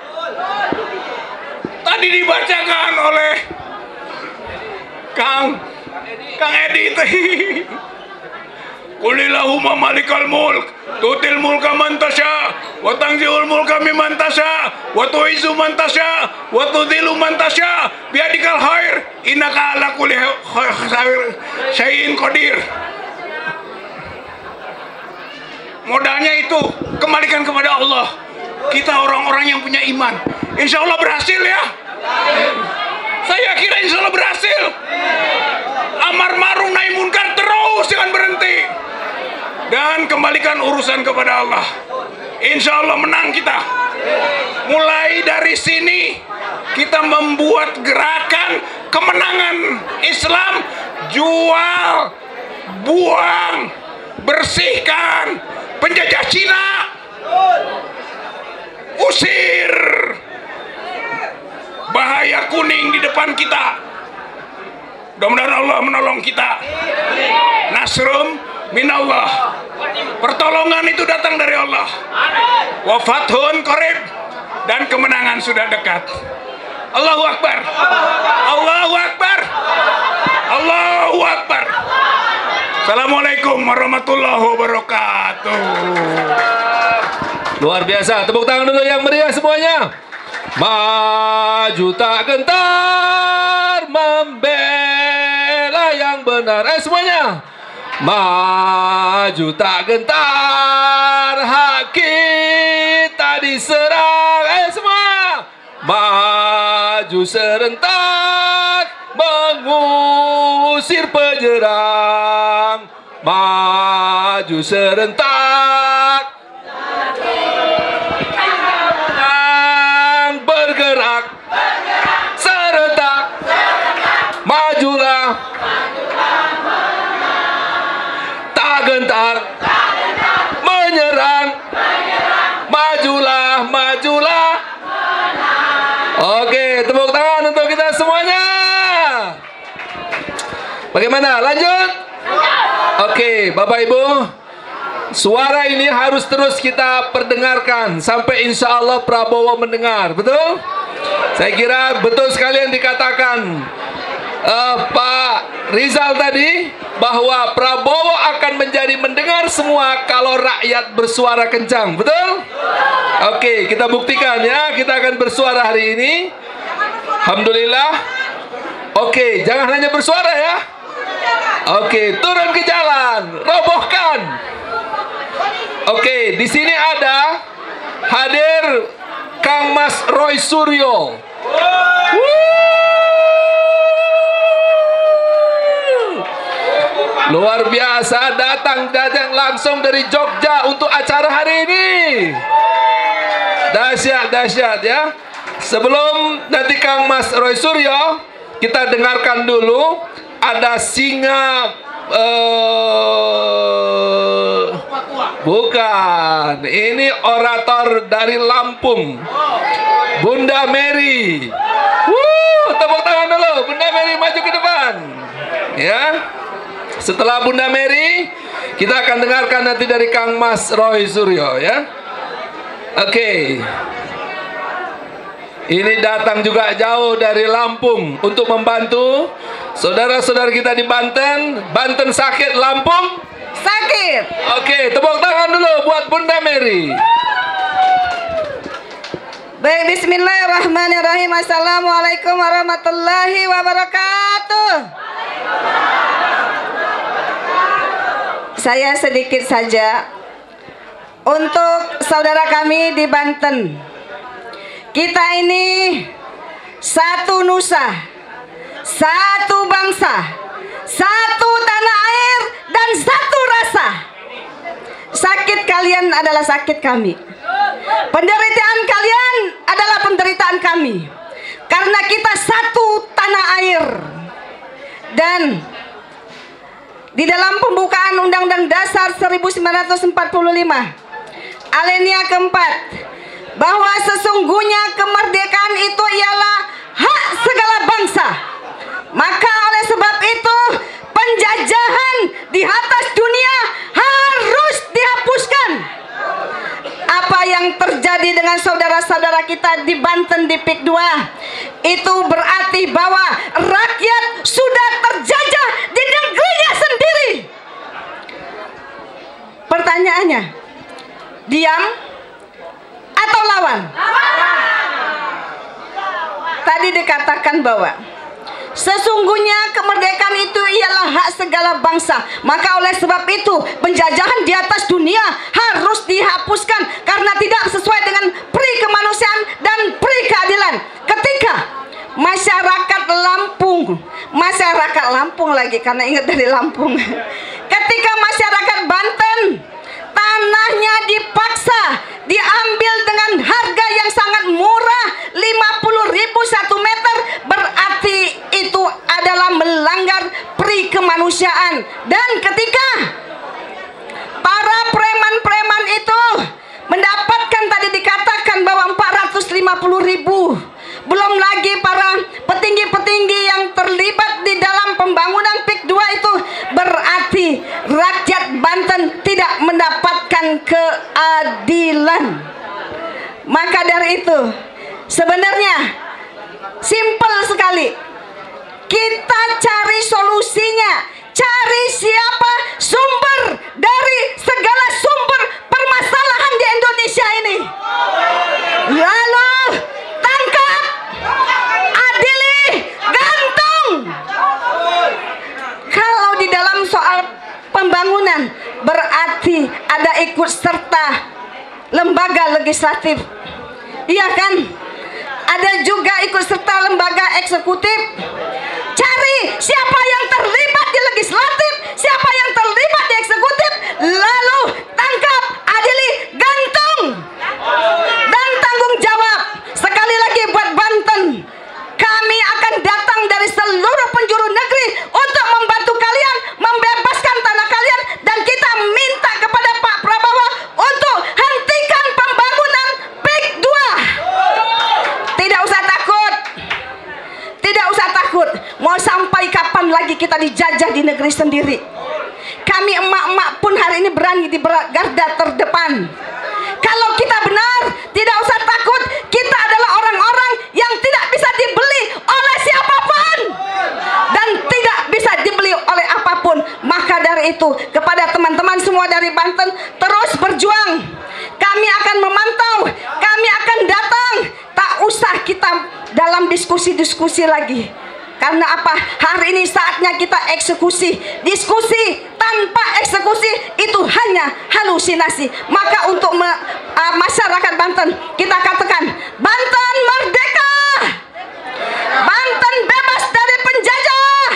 S3: Tadi dibacakan oleh Kang Edi tadi. Qulillahumma malikal mulk tutil mulka man tasya wa tanzi'ul mulka mimman tasya wa tu'izzu man tasya wa tudhillu man tasya biadikal khair innaka ala kulli syai'in qadir. Modalnya itu kembalikan kepada Allah. Kita orang-orang yang punya iman. Insya Allah berhasil ya. Saya kira insya Allah berhasil. Amar ma'ruf nahi munkar terus, jangan berhenti. Dan kembalikan urusan kepada Allah. Insya Allah menang kita. Mulai dari sini kita membuat gerakan kemenangan Islam, jual, buang, bersihkan penjajah Cina, usir bahaya kuning di depan kita. Mudah-mudahan Allah menolong kita. Nasrum minallah, pertolongan itu datang dari Allah. Wa fathun qarib, dan kemenangan sudah dekat. Allahu Akbar, Allahu Akbar, Allahu Akbar. Assalamualaikum warahmatullahi wabarakatuh.
S2: Luar biasa, tepuk tangan dulu yang meriah semuanya. Maju tak gentar membela yang benar. Semuanya. Maju tak gentar, hak kita diserang. Semua. Maju serentak mengusir penyerang. Maju serentak bergerak serentak, majulah tak gentar menyerang, majulah, majulah. Oke, tepuk tangan untuk kita semuanya. Bagaimana? Lanjut? Oke, Bapak Ibu, suara ini harus terus kita perdengarkan sampai insya Allah Prabowo mendengar. Betul? Saya kira betul sekali yang dikatakan Pak Rizal tadi, bahwa Prabowo akan menjadi mendengar semua kalau rakyat bersuara kencang. Betul? Oke, kita buktikan ya. Kita akan bersuara hari ini. Alhamdulillah. Oke, jangan hanya bersuara ya. Oke, turun ke jalan, robohkan. Oke, di sini ada hadir Kang Mas Roy Suryo. Luar biasa, datang langsung dari Jogja untuk acara hari ini. Dahsyat, dahsyat ya. Sebelum nanti Kang Mas Roy Suryo, kita dengarkan dulu ada singa. Bukan, ini orator dari Lampung, Bunda Mary. Tepuk tangan dulu, Bunda Mary maju ke depan. Ya. Setelah Bunda Mary, kita akan dengarkan nanti dari Kang Mas Roy Suryo ya. Oke. Ini datang juga jauh dari Lampung untuk membantu saudara-saudara kita di Banten. Banten sakit, Lampung
S6: sakit.
S2: Oke, tepuk tangan dulu buat Bunda Mary.
S6: Baik, bismillahirrahmanirrahim. Assalamualaikum warahmatullahi wabarakatuh. Saya sedikit saja untuk saudara kami di Banten. Kita ini satu nusa, satu bangsa, satu tanah air, dan satu rasa. Sakit kalian adalah sakit kami. Penderitaan kalian adalah penderitaan kami. Karena kita satu tanah air. Dan di dalam pembukaan Undang-Undang Dasar 1945 alinea keempat, bahwa sesungguhnya kemerdekaan itu ialah hak segala bangsa. Maka oleh sebab itu penjajahan di atas dunia harus dihapuskan. Apa yang terjadi dengan saudara-saudara kita di Banten di PIK 2 itu berarti bahwa rakyat sudah terjajah di negerinya sendiri. Pertanyaannya, diam atau lawan? Tadi dikatakan bahwa sesungguhnya kemerdekaan itu ialah hak segala bangsa. Maka oleh sebab itu penjajahan di atas dunia harus dihapuskan karena tidak sesuai dengan pri kemanusiaan dan pri keadilan. Ketika masyarakat Lampung lagi karena ingat dari Lampung. Ketika masyarakat Banten tanahnya dipaksa diambil dengan harga yang sangat murah, 50.000 1 meter, berarti itu
S7: kemanusiaan. Dan ketika para preman-preman itu mendapatkan, tadi dikatakan bahwa 450.000, belum lagi para petinggi-petinggi yang terlibat di dalam pembangunan PIK 2 itu, berarti rakyat Banten tidak mendapatkan keadilan. Maka dari itu sebenarnya simpel sekali, kita cari solusinya, cari siapa sumber dari segala sumber permasalahan di Indonesia ini, lalu tangkap, adili, gantung. Kalau di dalam soal pembangunan berarti ada ikut serta lembaga legislatif, iya kan? Ada juga ikut serta lembaga eksekutif. Cari siapa yang terlibat di legislatif, siapa yang terlibat di eksekutif, lalu tangkap, adili, gantung, dan tanggung jawab. Sekali lagi buat Banten, kami akan datang dari seluruh penjuru negeri untuk membantu kalian membebaskan tanah kalian, dan kita minta kepada Pak Prabowo untuk hentikan pembangunan PIK 2. Tidak usah takut, tidak usah takut. Mau sampai kapan lagi kita dijajah di negeri sendiri? Kami emak-emak pun hari ini berani di garda terdepan. Kalau kita benar, tidak usah takut. Kita adalah orang-orang yang tidak bisa dibeli oleh siapapun dan tidak bisa dibeli oleh apapun. Maka dari itu, kepada teman-teman semua dari Banten, terus berjuang. Kami akan memantau, kami akan datang. Tak usah kita dalam diskusi-diskusi lagi. Karena apa? Hari ini saatnya kita eksekusi. Diskusi tanpa eksekusi itu hanya halusinasi. Maka untuk masyarakat Banten, kita katakan, Banten merdeka, Banten bebas dari penjajah.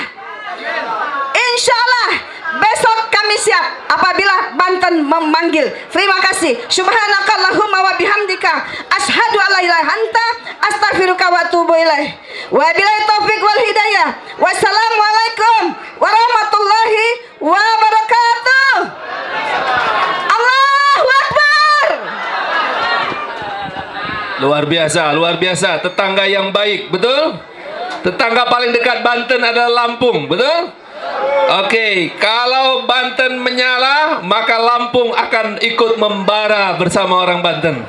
S7: Insya Allah besok kami siap apabila Banten memanggil. Terima kasih. Subhanakallahumma wa bihamdika asyhadu an la ilaha illa anta astaghfiruka wa atubu ilaih. Wabillahi taufik wal hidayah. Wassalamualaikum warahmatullahi wabarakatuh. Allahu Akbar.
S2: Luar biasa, tetangga yang baik, betul? Tetangga paling dekat Banten adalah Lampung, betul? Oke, kalau Banten menyala, maka Lampung akan ikut membara bersama orang Banten.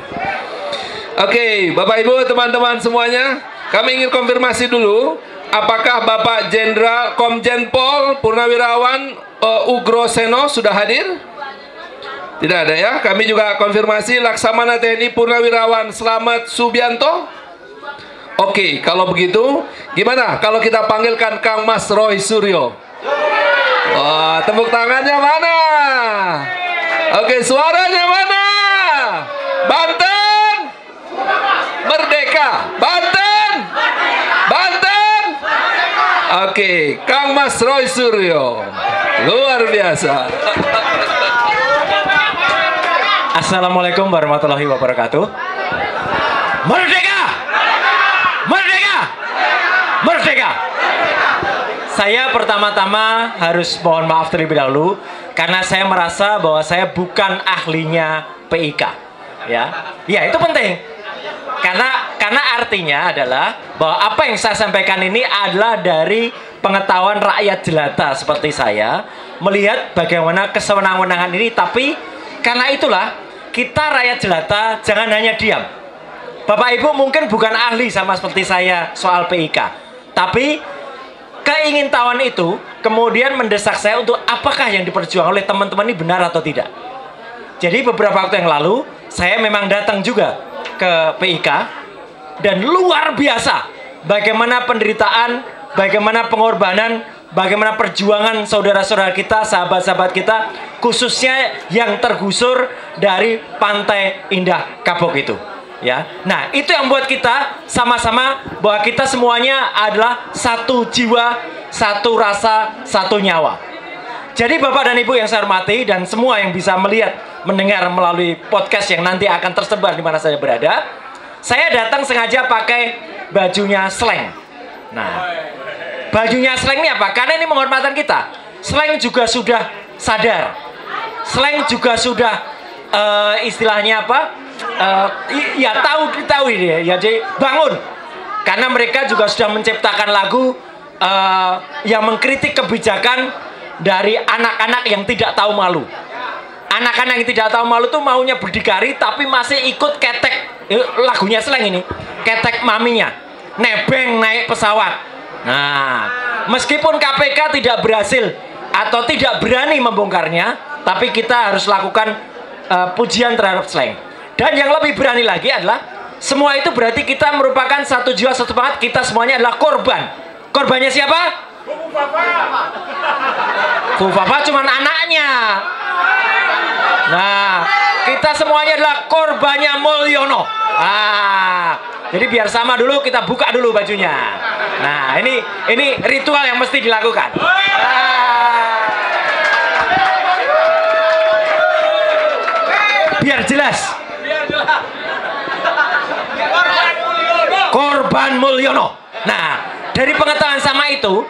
S2: Oke, Bapak Ibu, teman-teman semuanya, kami ingin konfirmasi dulu, apakah Bapak Jenderal Komjen Pol Purnawirawan Ugroseno sudah hadir? Tidak ada ya. Kami juga konfirmasi Laksamana TNI Purnawirawan Slamet Subianto. Oke, kalau begitu, gimana kalau kita panggilkan Kang Mas Roy Suryo? Wah, tepuk tangannya mana? Oke, suaranya mana? Banten merdeka, Banten, Banten. Oke, Kang Mas Roy Suryo, luar biasa.
S8: Assalamualaikum warahmatullahi wabarakatuh. Merdeka, merdeka, merdeka. Saya pertama-tama harus mohon maaf terlebih dahulu karena saya merasa bahwa saya bukan ahlinya PIK. Ya, itu penting. Karena artinya adalah bahwa apa yang saya sampaikan ini adalah dari pengetahuan rakyat jelata seperti saya melihat bagaimana kesewenang-wenangan ini. Tapi karena itulah kita rakyat jelata jangan hanya diam. Bapak Ibu mungkin bukan ahli sama seperti saya soal PIK, tapi keingintahuan itu kemudian mendesak saya untuk apakah yang diperjuangkan oleh teman-teman ini benar atau tidak. Jadi beberapa waktu yang lalu saya memang datang juga ke PIK dan luar biasa bagaimana penderitaan, bagaimana pengorbanan, bagaimana perjuangan saudara-saudara kita, sahabat-sahabat kita, khususnya yang tergusur dari Pantai Indah Kapuk itu. Ya, nah itu yang buat kita sama-sama bahwa kita semuanya adalah satu jiwa, satu rasa, satu nyawa. Jadi Bapak dan Ibu yang saya hormati dan semua yang bisa melihat, mendengar melalui podcast yang nanti akan tersebar di mana saya berada, saya datang sengaja pakai bajunya Slank. Nah, bajunya Slank ini apa? Karena ini penghormatan kita. Slang juga sudah sadar. Slang juga sudah istilahnya apa? Ya tahu ini ya, jadi bangun. Karena mereka juga sudah menciptakan lagu yang mengkritik kebijakan dari anak-anak yang tidak tahu malu. Anak-anak yang tidak tahu malu tuh maunya berdikari tapi masih ikut ketek. Lagunya slang ini, ketek maminya, nebeng naik pesawat. Nah, meskipun KPK tidak berhasil atau tidak berani membongkarnya, tapi kita harus lakukan pujian terhadap slang. Dan yang lebih berani lagi adalah semua itu berarti kita merupakan satu jiwa satu semangat. Kita semuanya adalah korban. Korbannya siapa? Bu Papa cuman anaknya. Nah, kita semuanya adalah korbannya Mulyono. Jadi biar sama dulu, kita buka dulu bajunya. Nah, ini ritual yang mesti dilakukan. Biar jelas. Korban Mulyono. Nah, dari pengetahuan sama itu,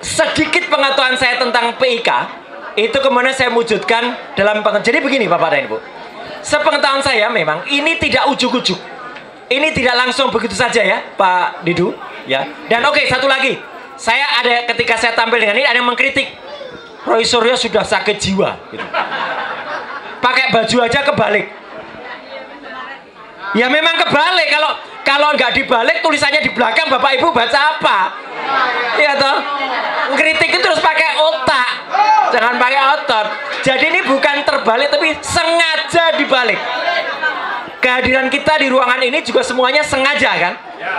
S8: sedikit pengetahuan saya tentang PIK itu kemudian saya wujudkan dalam jadi begini Bapak dan Ibu. Sepengetahuan saya memang ini tidak ujuk-ujuk. Ini tidak langsung begitu saja ya Pak Didu ya. Dan oke, satu lagi. Saya ada ketika saya tampil dengan ini ada yang mengkritik Roy Suryo sudah sakit jiwa gitu. Pakai baju aja kebalik. Ya memang kebalik, kalau nggak dibalik tulisannya di belakang Bapak Ibu baca apa? Iya toh? Kritik itu terus pakai otak, jangan pakai otot. Jadi ini bukan terbalik tapi sengaja dibalik. Kehadiran kita di ruangan ini juga semuanya sengaja kan?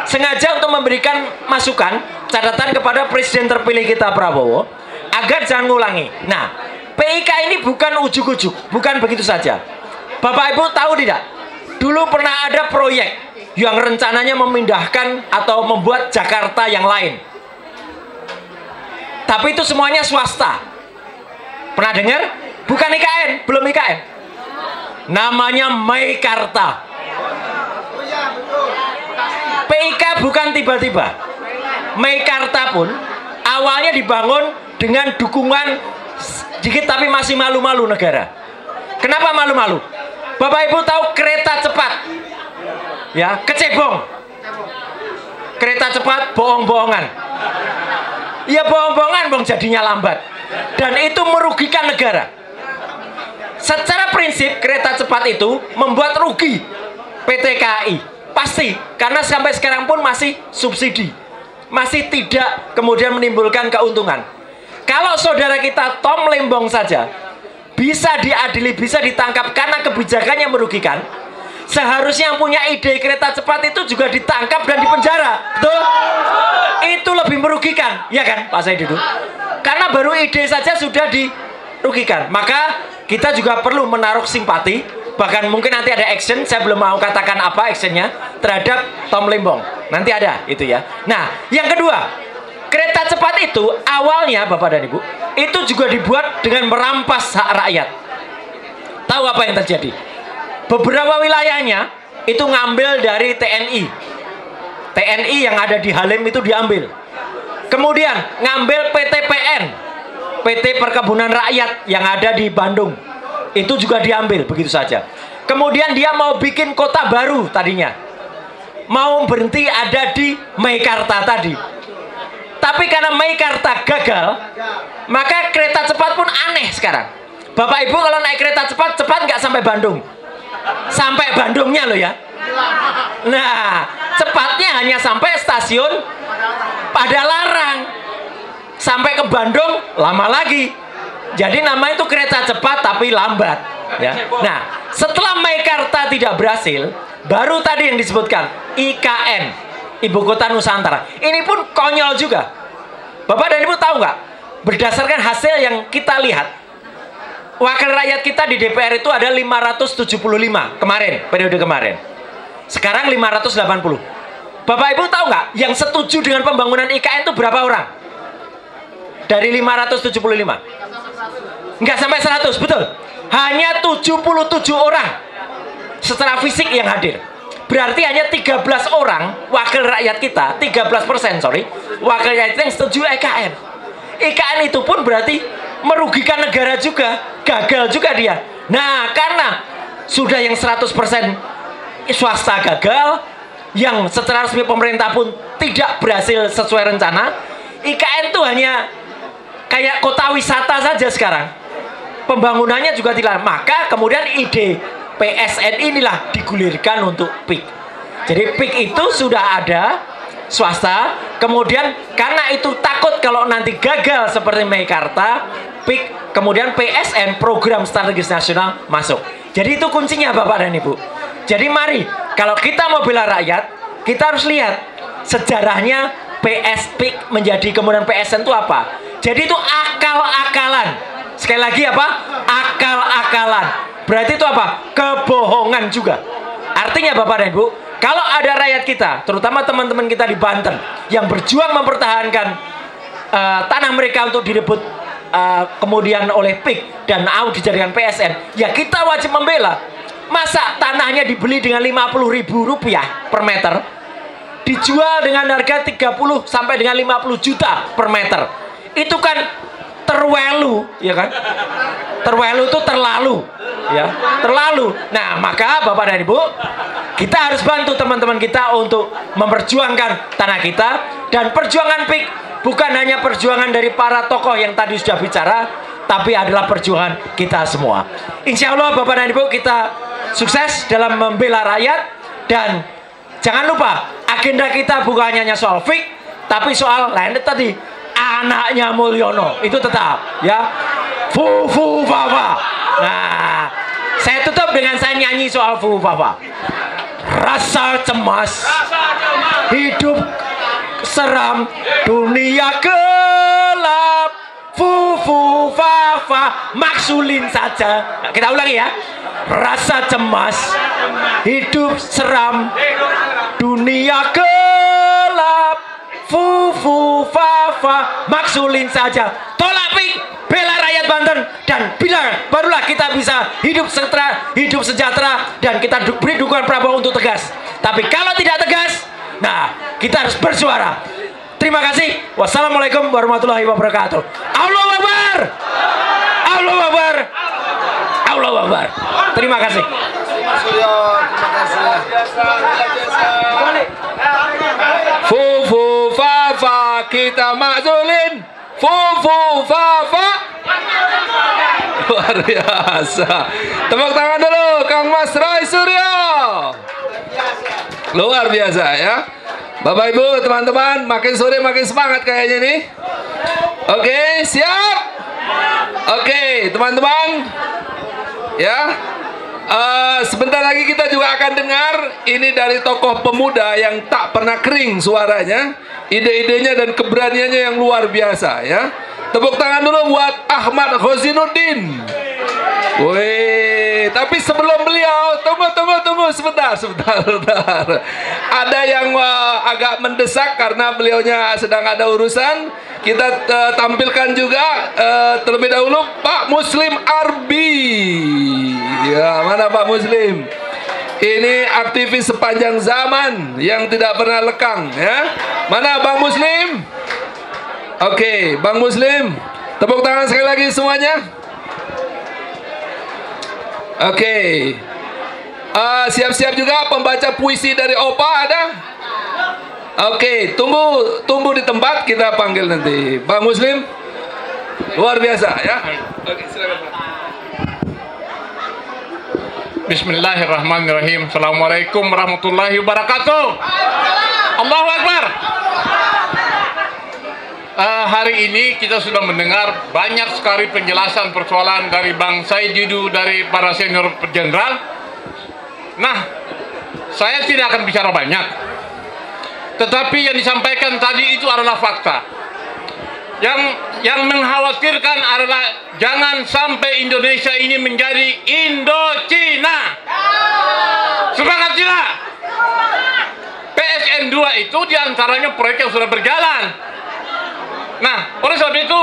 S8: Sengaja untuk memberikan masukan, catatan kepada Presiden terpilih kita Prabowo agar jangan ngulangi. Nah, PIK ini bukan ujuk-ujuk, bukan begitu saja. Bapak Ibu tahu tidak? Dulu pernah ada proyek yang rencananya memindahkan atau membuat Jakarta yang lain. Tapi itu semuanya swasta. Pernah dengar? Bukan IKN, belum IKN. Namanya Meikarta. PIK bukan tiba-tiba. Meikarta pun awalnya dibangun dengan dukungan sedikit tapi masih malu-malu negara. Kenapa malu-malu? Bapak Ibu tahu kereta cepat ya, kecebong. Kereta cepat bohong-bohongan. Ya bohong-bohongan bong jadinya lambat. Dan itu merugikan negara. Secara prinsip kereta cepat itu membuat rugi PT KAI. Pasti, karena sampai sekarang pun masih subsidi. Masih tidak kemudian menimbulkan keuntungan. Kalau saudara kita Tom Lembong saja bisa diadili, bisa ditangkap karena kebijakannya merugikan, seharusnya yang punya ide kereta cepat itu juga ditangkap dan dipenjara. Betul? Itu lebih merugikan, ya kan Pak Said Didu? Karena baru ide saja sudah dirugikan. Maka kita juga perlu menaruh simpati, bahkan mungkin nanti ada action, saya belum mau katakan apa actionnya terhadap Tom Lembong. Nanti ada itu ya. Nah, yang kedua, kereta cepat itu awalnya Bapak dan Ibu itu juga dibuat dengan merampas hak rakyat. Tahu apa yang terjadi? Beberapa wilayahnya itu ngambil dari TNI. TNI yang ada di Halim itu diambil. Kemudian ngambil PTPN, PT Perkebunan Rakyat yang ada di Bandung. Itu juga diambil begitu saja. Kemudian dia mau bikin kota baru tadinya. Mau berhenti ada di Meikarta tadi. Tapi karena Meikarta gagal, maka kereta cepat pun aneh sekarang. Bapak Ibu kalau naik kereta cepat nggak sampai Bandung. Sampai Bandungnya loh ya. Nah, cepatnya hanya sampai stasiun Padalarang. Sampai ke Bandung lama lagi. Jadi nama itu kereta cepat tapi lambat ya. Nah, setelah Meikarta tidak berhasil, baru tadi yang disebutkan IKN, Ibu Kota Nusantara. Ini pun konyol juga. Bapak dan Ibu tahu nggak? Berdasarkan hasil yang kita lihat, wakil rakyat kita di DPR itu ada 575 kemarin, periode kemarin. Sekarang 580. Bapak Ibu tahu nggak? Yang setuju dengan pembangunan IKN itu berapa orang? Dari 575. Nggak sampai 100, betul. Hanya 77 orang secara fisik yang hadir. Berarti hanya 13 orang wakil rakyat kita, 13%, wakil rakyat yang setuju IKN. IKN itu pun berarti merugikan negara juga, gagal juga dia. Nah, karena sudah yang 100% swasta gagal, yang secara resmi pemerintah pun tidak berhasil sesuai rencana, IKN itu hanya kayak kota wisata saja sekarang. Pembangunannya juga tidak. Maka kemudian ide PSN inilah digulirkan untuk PIK. Jadi PIK itu sudah ada swasta, kemudian karena itu takut kalau nanti gagal seperti Meikarta, PIK, kemudian PSN, program strategis nasional, masuk. Jadi itu kuncinya Bapak dan Ibu. Jadi mari, kalau kita mau bela rakyat, kita harus lihat sejarahnya PIK menjadi kemudian PSN itu apa. Jadi itu akal-akalan. Sekali lagi apa? Akal-akalan. Berarti itu apa? Kebohongan juga. Artinya Bapak dan Ibu, kalau ada rakyat kita, terutama teman-teman kita di Banten yang berjuang mempertahankan tanah mereka untuk direbut kemudian oleh PIK dan dijadikan PSN, ya kita wajib membela. Masa tanahnya dibeli dengan Rp50.000 per meter, dijual dengan harga 30 sampai dengan 50 juta per meter. Itu kan terwelu, ya kan? Terwelu itu terlalu, ya, terlalu. Nah, maka Bapak dan Ibu, kita harus bantu teman-teman kita untuk memperjuangkan tanah kita. Dan perjuangan PIK bukan hanya perjuangan dari para tokoh yang tadi sudah bicara, tapi adalah perjuangan kita semua. Insya Allah Bapak dan Ibu, kita sukses dalam membela rakyat. Dan jangan lupa, agenda kita bukan hanya soal PIK, tapi soal lain tadi, anaknya Mulyono itu tetap, ya, Fufu Fafa. Nah, saya tutup dengan saya nyanyi soal Fufu Fafa. Rasa cemas, hidup seram, dunia gelap, Fufu Fafa, maksulin saja. Nah, kita ulangi ya. Rasa cemas, hidup seram, dunia gelap, Fufu Fafa, maksulin saja. Tolak PIK, bela rakyat Banten, dan barulah kita bisa hidup sejahtera, dan kita beri dukungan Prabowo untuk tegas. Tapi kalau tidak tegas, nah, kita harus bersuara. Terima kasih. Wassalamualaikum warahmatullahi wabarakatuh. Allahu Akbar. Allahu Akbar. Allahu Akbar. Terima kasih.
S2: Fufu Fafa, kita makzulin. Fufu Fafa. Luar biasa. Tepuk tangan dulu Kang Mas Roy Suryo. Luar biasa ya. Bapak Ibu, teman-teman, makin sore makin semangat kayaknya nih. Oke, siap? Oke, teman-teman. Ya. Sebentar lagi kita juga akan dengar ini dari tokoh pemuda yang tak pernah kering suaranya, ide-idenya dan keberaniannya yang luar biasa ya. Tepuk tangan dulu buat Ahmad Ghozinuddin. Wih, tapi sebelum beliau, tunggu sebentar. Ada yang agak mendesak karena beliaunya sedang ada urusan. Kita tampilkan juga terlebih dahulu Pak Muslim Arbi. Ya, mana Pak Muslim? Ini aktivis sepanjang zaman yang tidak pernah lekang ya. Mana Bang Muslim? Oke, Bang Muslim. Tepuk tangan sekali lagi semuanya. Oke. Siap-siap juga pembaca puisi dari Opa ada? Oke, tunggu di tempat, kita panggil nanti. Bang Muslim, luar biasa ya. Oke, silakan Pak.
S5: Bismillahirrahmanirrahim. Assalamualaikum warahmatullahi wabarakatuh. Allahu Akbar. Hari ini kita sudah mendengar banyak sekali penjelasan persoalan dari Bang Said Didu, dari para senior jenderal. Nah, saya tidak akan bicara banyak, tetapi yang disampaikan tadi itu adalah fakta. Yang mengkhawatirkan adalah jangan sampai Indonesia ini menjadi Indo-Cina. Semangat Cina. PSN 2 itu diantaranya proyek yang sudah berjalan. Nah, oleh sebab itu,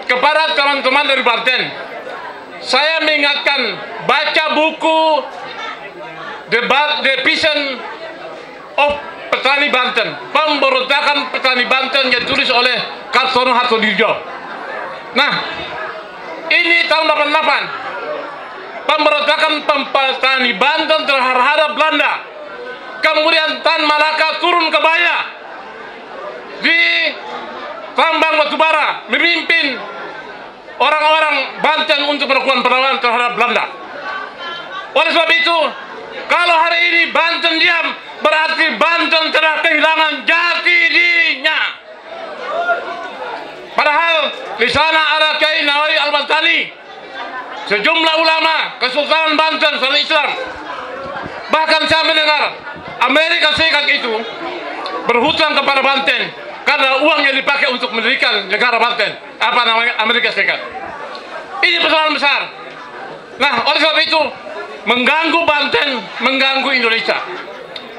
S5: kepada teman-teman dari Banten, saya mengingatkan, baca buku The Vision of Petani Banten, pemberontakan petani Banten, yang ditulis oleh Kartono Hartodiojo. Nah, ini tahun 88 pemberontakan petani Banten terhadap Belanda. Kemudian Tan Malaka turun ke Baya di tambang batubara, memimpin orang-orang Banten untuk melakukan perlawanan terhadap Belanda. Oleh sebab itu, kalau hari ini Banten diam, berarti Banten telah kehilangan jati dirinya. Padahal di sana ada Kiai Nawawi Al-Bantani, sejumlah ulama Kesultanan Banten dan Islam. Bahkan saya mendengar Amerika Serikat itu berhutang kepada Banten karena uang yang dipakai untuk mendirikan negara Banten, apa namanya, Amerika Serikat. Ini persoalan besar. Nah, oleh sebab itu mengganggu Banten, mengganggu Indonesia,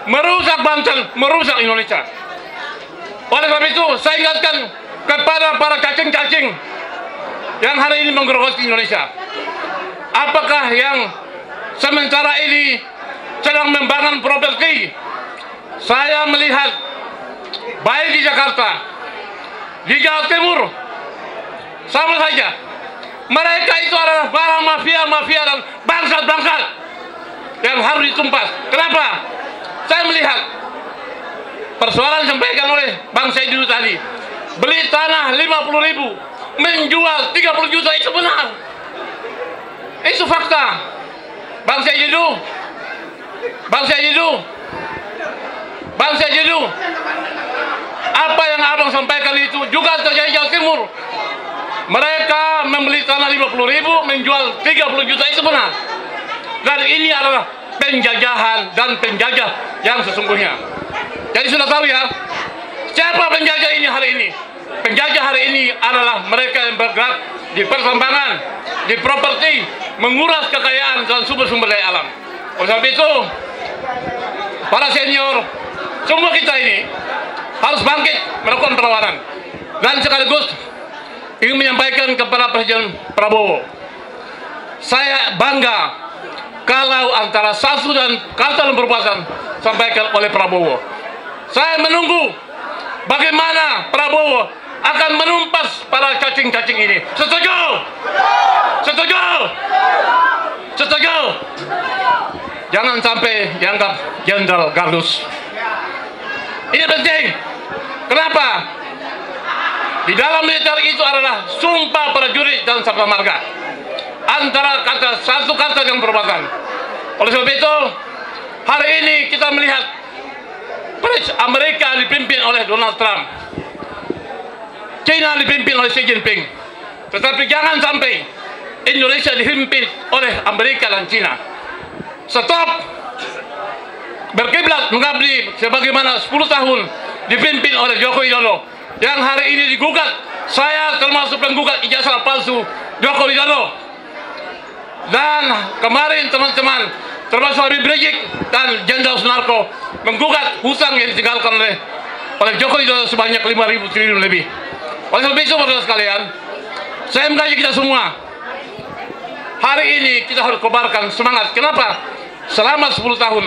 S5: merusak Banten, merusak Indonesia. Oleh sebab itu saya ingatkan kepada para cacing-cacing yang hari ini menggerogoti Indonesia, apakah yang sementara ini sedang membangun properti? Saya melihat baik di Jakarta, di Jawa Timur, sama saja. Mereka itu adalah para mafia-mafia dan bangsat-bangsat yang harus ditumpas. Kenapa? Saya melihat persoalan disampaikan oleh Bang Saididu tadi. Beli tanah 50.000, menjual 30 juta, itu benar. Itu fakta. Bang Saididu, Bang Saididu, Bang Saididu, apa yang abang sampaikan itu juga terjadi di Jawa Timur. Mereka membeli tanah 50.000, menjual 30 juta, itu benar. Dan ini adalah penjajahan dan penjajah yang sesungguhnya. Jadi sudah tahu ya, siapa penjajah ini hari ini? Penjajah hari ini adalah mereka yang bergerak di pertambangan, di properti, menguras kekayaan dan sumber-sumber daya alam. Oleh sebab itu, para senior, semua kita ini harus bangkit melakukan perlawanan. Dan sekaligus ingin menyampaikan kepada Presiden Prabowo, saya bangga kalau antara satu dan kata dan perbuatan sampaikan oleh Prabowo. Saya menunggu bagaimana Prabowo akan menumpas para cacing-cacing ini. Setuju? Setuju? Setuju? Jangan sampai dianggap Jenderal Gardus. Ini penting. Kenapa? Di dalam militer itu adalah sumpah prajurit dan sabta marga. Antara kata satu kata dan perbuatan. Oleh sebab itu, hari ini kita melihat Amerika dipimpin oleh Donald Trump, China dipimpin oleh Xi Jinping. Tetapi jangan sampai Indonesia dipimpin oleh Amerika dan China. Stop berkiblat mengabdi sebagaimana 10 tahun dipimpin oleh Joko Widodo yang hari ini digugat. Saya termasuk penggugat ijazah palsu Joko Widodo. Dan kemarin teman-teman termasuk Habib Rizik dan Jenderal Sunarko menggugat hutang yang ditinggalkan oleh Joko Widodo sebanyak 5.000 triliun lebih. Oleh sebab itu, saudara sekalian, saya mengajak kita semua, hari ini kita harus kobarkan semangat. Kenapa? Selama 10 tahun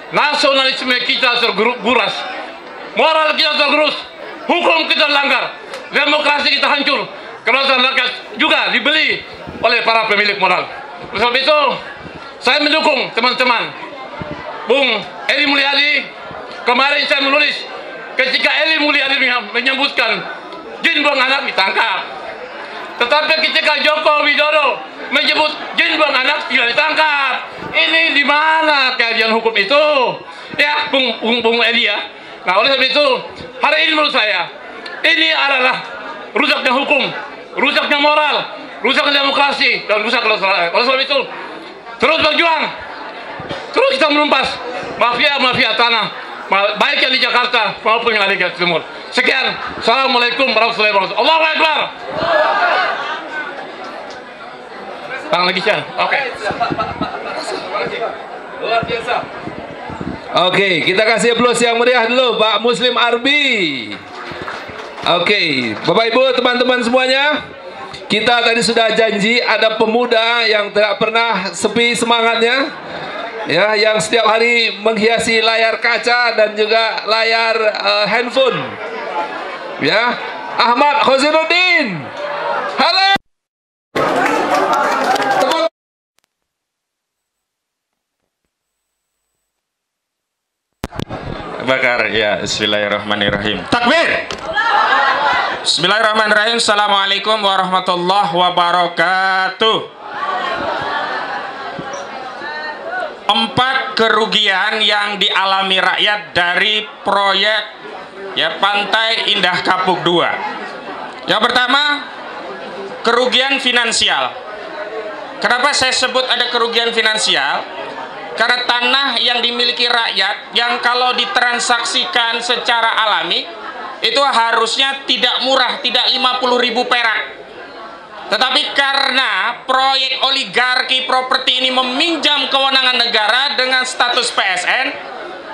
S5: nasionalisme kita terguras, moral kita tergerus, hukum kita dilanggar, demokrasi kita hancur, kedaulatan rakyat juga dibeli oleh para pemilik moral. Oleh sebab itu, saya mendukung teman-teman Bung Edi Mulyadi. Kemarin saya menulis ketika Edi Mulyadi menyebutkan jin buang anak ditangkap, tetapi ketika Joko Widodo menyebut jin buang anak tidak ditangkap. Ini di mana keadilan hukum itu? Ya, Bung Edi ya. Nah, oleh sebab itu, hari ini menurut saya ini adalah rusaknya hukum, rusaknya moral, rusaknya demokrasi, dan rusak kedaulatan. Oleh sebab itu, terus berjuang, terus kita menumpas mafia-mafia tanah, baik yang di Jakarta maupun yang ada di Jawa Timur. Sekian, assalamualaikum warahmatullahi wabarakatuh. Allahu Akbar. Bang lagi Chan. Oke.
S2: Luar biasa. Oke, kita kasih aplaus yang meriah dulu Pak Muslim Arbi. Oke, Bapak Ibu, teman-teman semuanya, kita tadi sudah janji ada pemuda yang tidak pernah sepi semangatnya, ya, yang setiap hari menghiasi layar kaca dan juga layar handphone, ya. Ahmad Khosiruddin. Halo.
S9: Bakar ya. Bismillahirrahmanirrahim. Takbir. Bismillahirrahmanirrahim. Assalamualaikum warahmatullahi wabarakatuh. 4 kerugian yang dialami rakyat dari proyek ya Pantai Indah Kapuk 2. Yang pertama, kerugian finansial. Kenapa saya sebut ada kerugian finansial? Karena tanah yang dimiliki rakyat yang kalau ditransaksikan secara alami itu harusnya tidak murah, tidak 50.000 perak. Tetapi karena proyek oligarki properti ini meminjam kewenangan negara dengan status PSN,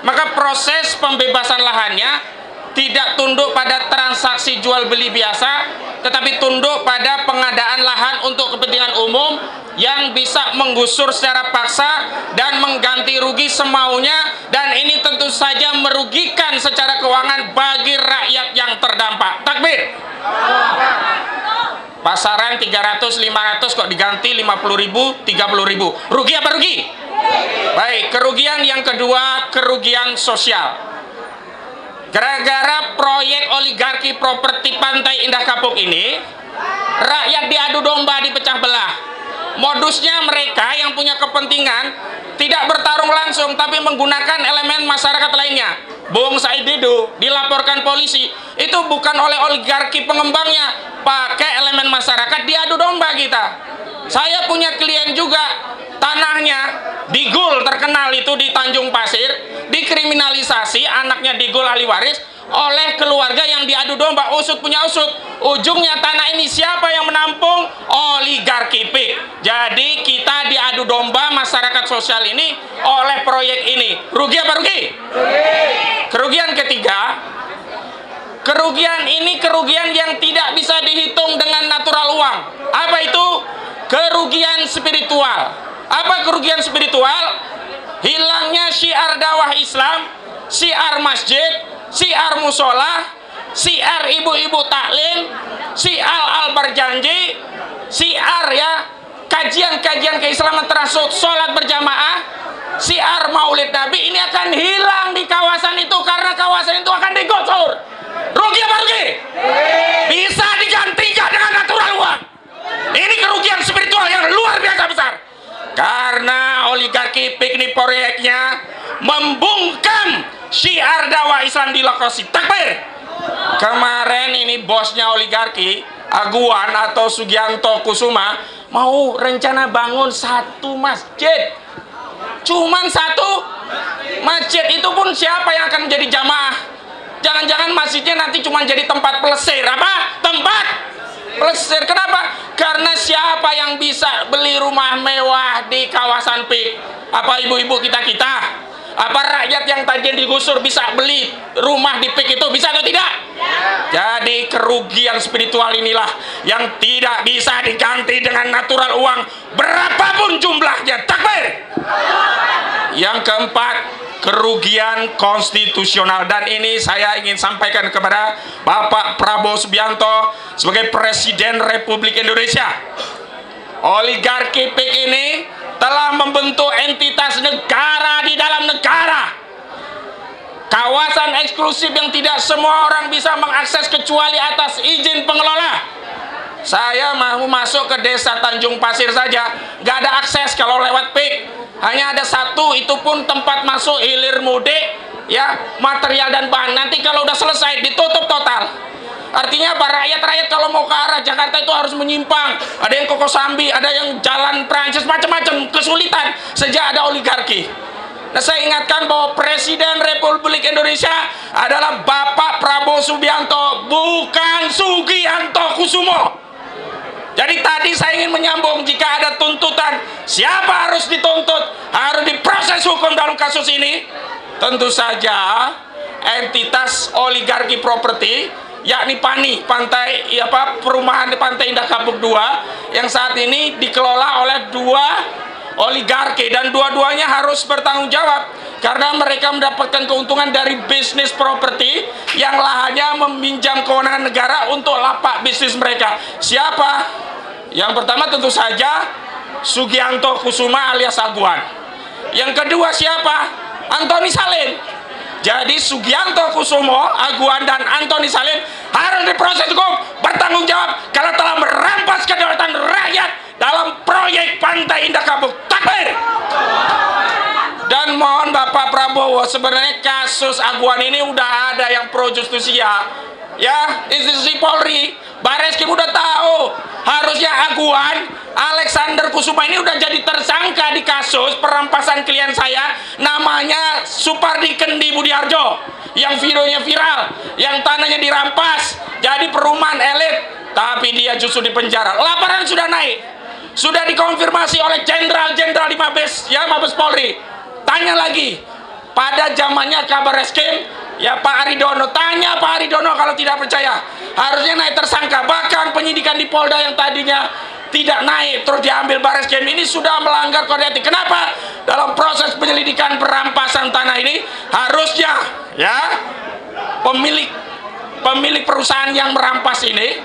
S9: maka proses pembebasan lahannya tidak tunduk pada transaksi jual beli biasa, tetapi tunduk pada pengadaan lahan untuk kepentingan umum yang bisa menggusur secara paksa dan mengganti rugi semaunya, dan ini tentu saja merugikan secara keuangan bagi rakyat yang terdampak. Takbir. Pasaran 300-500 kok diganti 50.000, 30.000. Rugi apa rugi? Baik, kerugian yang kedua, kerugian sosial. Gara-gara proyek oligarki properti Pantai Indah Kapuk ini, rakyat diadu domba, dipecah belah. Modusnya mereka yang punya kepentingan tidak bertarung langsung, tapi menggunakan elemen masyarakat lainnya. Bung Said Didu dilaporkan polisi, itu bukan oleh oligarki pengembangnya, pakai elemen masyarakat, diadu domba kita. Saya punya klien juga, tanahnya Digul terkenal itu di Tanjung Pasir, dikriminalisasi, anaknya Digul ahli waris, oleh keluarga yang diadu domba. Usut punya usut, ujungnya tanah ini siapa yang menampung? Oligarki PIK. Jadi kita diadu domba masyarakat sosial ini oleh proyek ini. Rugi apa rugi? Kerugian ketiga, kerugian ini kerugian yang tidak bisa dihitung dengan natural uang. Apa itu? Kerugian spiritual. Apa kerugian spiritual? Hilangnya syiar dakwah Islam, syiar masjid, syiar musola, syiar ibu-ibu taklim, syiar al-berjanji, syiar ya kajian-kajian keislaman termasuk sholat berjamaah, syiar maulid Nabi, ini akan hilang di kawasan itu karena kawasan itu akan digusur. Rugi apa rugi? Bisa digantikan dengan natural uang. Ini kerugian spiritual yang luar biasa besar. Karena oligarki piknik proyeknya membungkam syiar dakwah Islam di lokasi. Takbir. Kemarin ini bosnya oligarki, Aguan atau Sugianto Kusuma, mau rencana bangun 1 masjid. Cuman 1 masjid, itu pun siapa yang akan menjadi jamaah? Jangan-jangan masjidnya nanti cuma jadi tempat pelesir. Apa? Tempat pelesir. Kenapa? Karena siapa yang bisa beli rumah mewah di kawasan PIK? Apa ibu-ibu kita-kita? Apa rakyat yang tadi digusur bisa beli rumah di PIK itu? Bisa atau tidak? Jadi kerugian spiritual inilah yang tidak bisa diganti dengan natural uang berapapun jumlahnya. Takbir. Yang keempat, kerugian konstitusional, dan ini saya ingin sampaikan kepada Bapak Prabowo Subianto sebagai Presiden Republik Indonesia. Oligarki PIK ini telah membentuk entitas negara di dalam negara. Kawasan eksklusif yang tidak semua orang bisa mengakses kecuali atas izin pengelola. Saya mau masuk ke desa Tanjung Pasir saja, nggak ada akses kalau lewat PIK. Hanya ada 1, itu pun tempat masuk hilir mudik, ya, material dan bahan. Nanti kalau udah selesai ditutup total. Artinya apa? Rakyat-rakyat kalau mau ke arah Jakarta itu harus menyimpang. Ada yang Kokosambi, ada yang jalan Prancis, macam-macam, kesulitan sejak ada oligarki. Nah, saya ingatkan bahwa Presiden Republik Indonesia adalah Bapak Prabowo Subianto, bukan Sugianto Kusumo. Jadi tadi saya ingin menyambung, jika ada tuntutan, siapa harus dituntut, harus diproses hukum dalam kasus ini? Tentu saja entitas oligarki properti, yakni PANI, perumahan di Pantai Indah Kapuk 2, yang saat ini dikelola oleh 2 oligarki, dan dua-duanya harus bertanggung jawab karena mereka mendapatkan keuntungan dari bisnis properti yang lahannya meminjam kewenangan negara untuk lapak bisnis mereka. Siapa? Yang pertama tentu saja Sugianto Kusuma alias Aguan. Yang kedua siapa? Antoni Salim. Jadi Sugianto Kusumo, Aguan, dan Antoni Salim harus diproses hukum, bertanggung jawab karena telah merampas kedaulatan rakyat dalam proyek Pantai Indah Kapuk. Takbir! Dan mohon Bapak Prabowo, sebenarnya kasus Aguan ini udah ada yang pro justisia, ya, institusi Polri, Bareskrim udah tahu. Harusnya Aguan Alexander Kusuma ini udah jadi tersangka di kasus perampasan klien saya, namanya Supardi Kendi Budiarjo, yang videonya viral, yang tanahnya dirampas jadi perumahan elit, tapi dia justru dipenjara. Laporan sudah naik, sudah dikonfirmasi oleh jenderal-jenderal di Mabes Polri. Tanya lagi, pada zamannya Kabar Reskrim, ya Pak Aridono, tanya Pak Aridono kalau tidak percaya. Harusnya naik tersangka, bahkan penyidikan di Polda yang tadinya tidak naik, terus diambil Bareskrim, ini sudah melanggar kode etik. Kenapa? Dalam proses penyelidikan perampasan tanah ini, harusnya ya pemilik perusahaan yang merampas ini,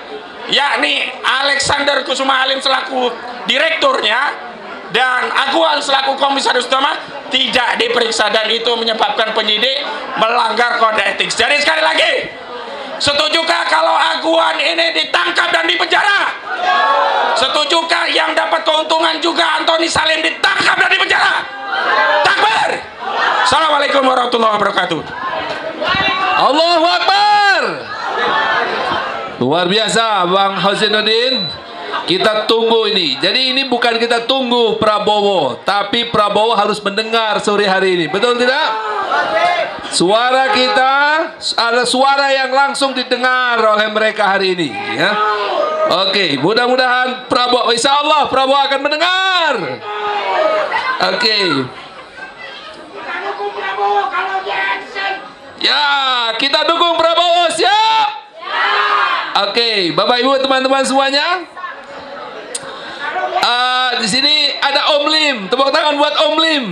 S9: yakni Alexander Kusuma Halim selaku direkturnya, dan Aguan selaku komisaris utama tidak diperiksa, dan itu menyebabkan penyidik melanggar kode etik. Jadi sekali lagi, setujukah kalau Aguan ini ditangkap dan dipenjara? Setujukah yang dapat keuntungan juga Antoni Salim ditangkap dan dipenjara? Takbir! Assalamualaikum warahmatullahi wabarakatuh.
S2: Allahu Akbar. Luar biasa Bang Husainuddin. Kita tunggu ini. Jadi ini bukan kita tunggu Prabowo, tapi Prabowo harus mendengar sore hari ini. Betul tidak? Suara kita ada suara yang langsung didengar oleh mereka hari ini, ya. Oke, mudah-mudahan Prabowo, insya Allah Prabowo akan mendengar. Oke. Ya, kita dukung Prabowo, siap? Oke, Bapak Ibu teman-teman semuanya. Di sini ada Om Lim, tepuk tangan buat Om Lim.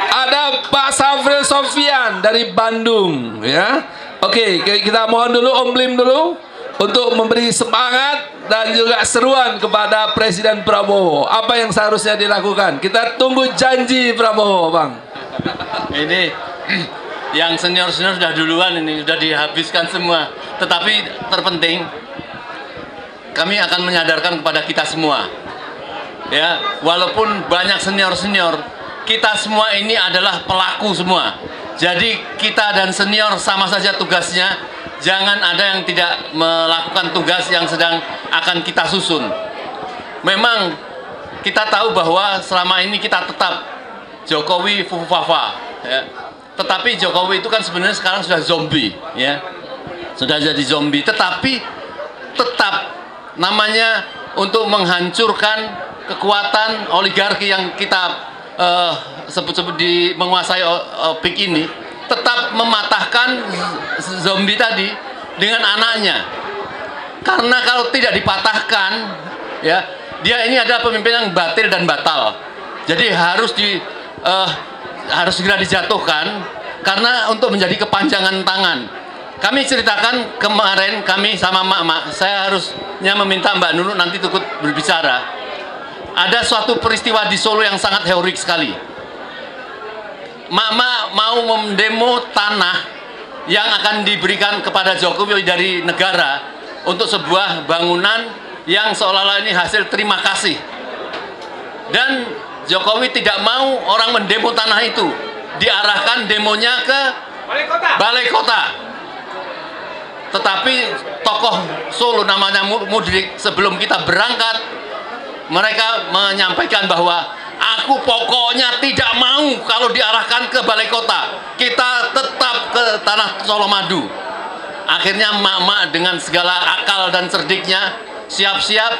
S2: Ada Pak Safril Sofyan dari Bandung, ya. Oke, kita mohon dulu Om Lim dulu untuk memberi semangat dan juga seruan kepada Presiden Prabowo. Apa yang seharusnya dilakukan? Kita tunggu janji Prabowo, Bang.
S10: Ini yang senior-senior sudah duluan, ini sudah dihabiskan semua. Tetapi terpenting, kami akan menyadarkan kepada kita semua, ya, walaupun banyak senior-senior, kita semua ini adalah pelaku semua. Jadi kita dan senior sama saja tugasnya. Jangan ada yang tidak melakukan tugas yang sedang akan kita susun. Memang kita tahu bahwa selama ini kita tetap Jokowi fufafa, ya. Tetapi Jokowi itu kan sebenarnya sekarang sudah zombie, ya, sudah jadi zombie. Tetapi tetap namanya untuk menghancurkan kekuatan oligarki yang kita sebut-sebut menguasai PIK ini, tetap mematahkan zombie tadi dengan anaknya. Karena kalau tidak dipatahkan, ya, dia ini adalah pemimpin yang batil dan batal. Jadi harus segera dijatuhkan karena untuk menjadi kepanjangan tangan. Kami ceritakan kemarin, kami sama mak-mak, saya harusnya meminta Mbak Nunu nanti ikut berbicara. Ada suatu peristiwa di Solo yang sangat heroik sekali. Mak-mak mau mendemo tanah yang akan diberikan kepada Jokowi dari negara untuk sebuah bangunan yang seolah-olah ini hasil terima kasih. Dan Jokowi tidak mau orang mendemo tanah itu, diarahkan demonya ke Balai Kota. Tetapi tokoh Solo namanya Mudrik, sebelum kita berangkat, mereka menyampaikan bahwa aku pokoknya tidak mau kalau diarahkan ke Balai Kota, kita tetap ke tanah Solomadu. Akhirnya mak-mak dengan segala akal dan cerdiknya siap-siap,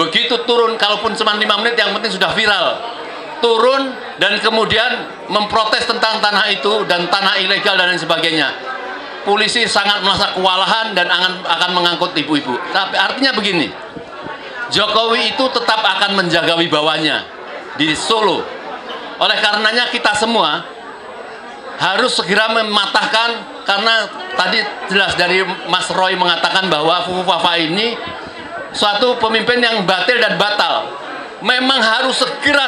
S10: begitu turun, kalaupun cuma 5 menit, yang penting sudah viral, turun dan kemudian memprotes tentang tanah itu dan tanah ilegal dan lain sebagainya. Polisi sangat merasa kewalahan dan akan mengangkut ibu-ibu. Tapi artinya begini, Jokowi itu tetap akan menjaga wibawanya. di Solo. Oleh karenanya kita semua harus segera mematahkan, karena tadi jelas dari Mas Roy mengatakan bahwa Fufu Fafa ini suatu pemimpin yang batil dan batal. Memang harus segera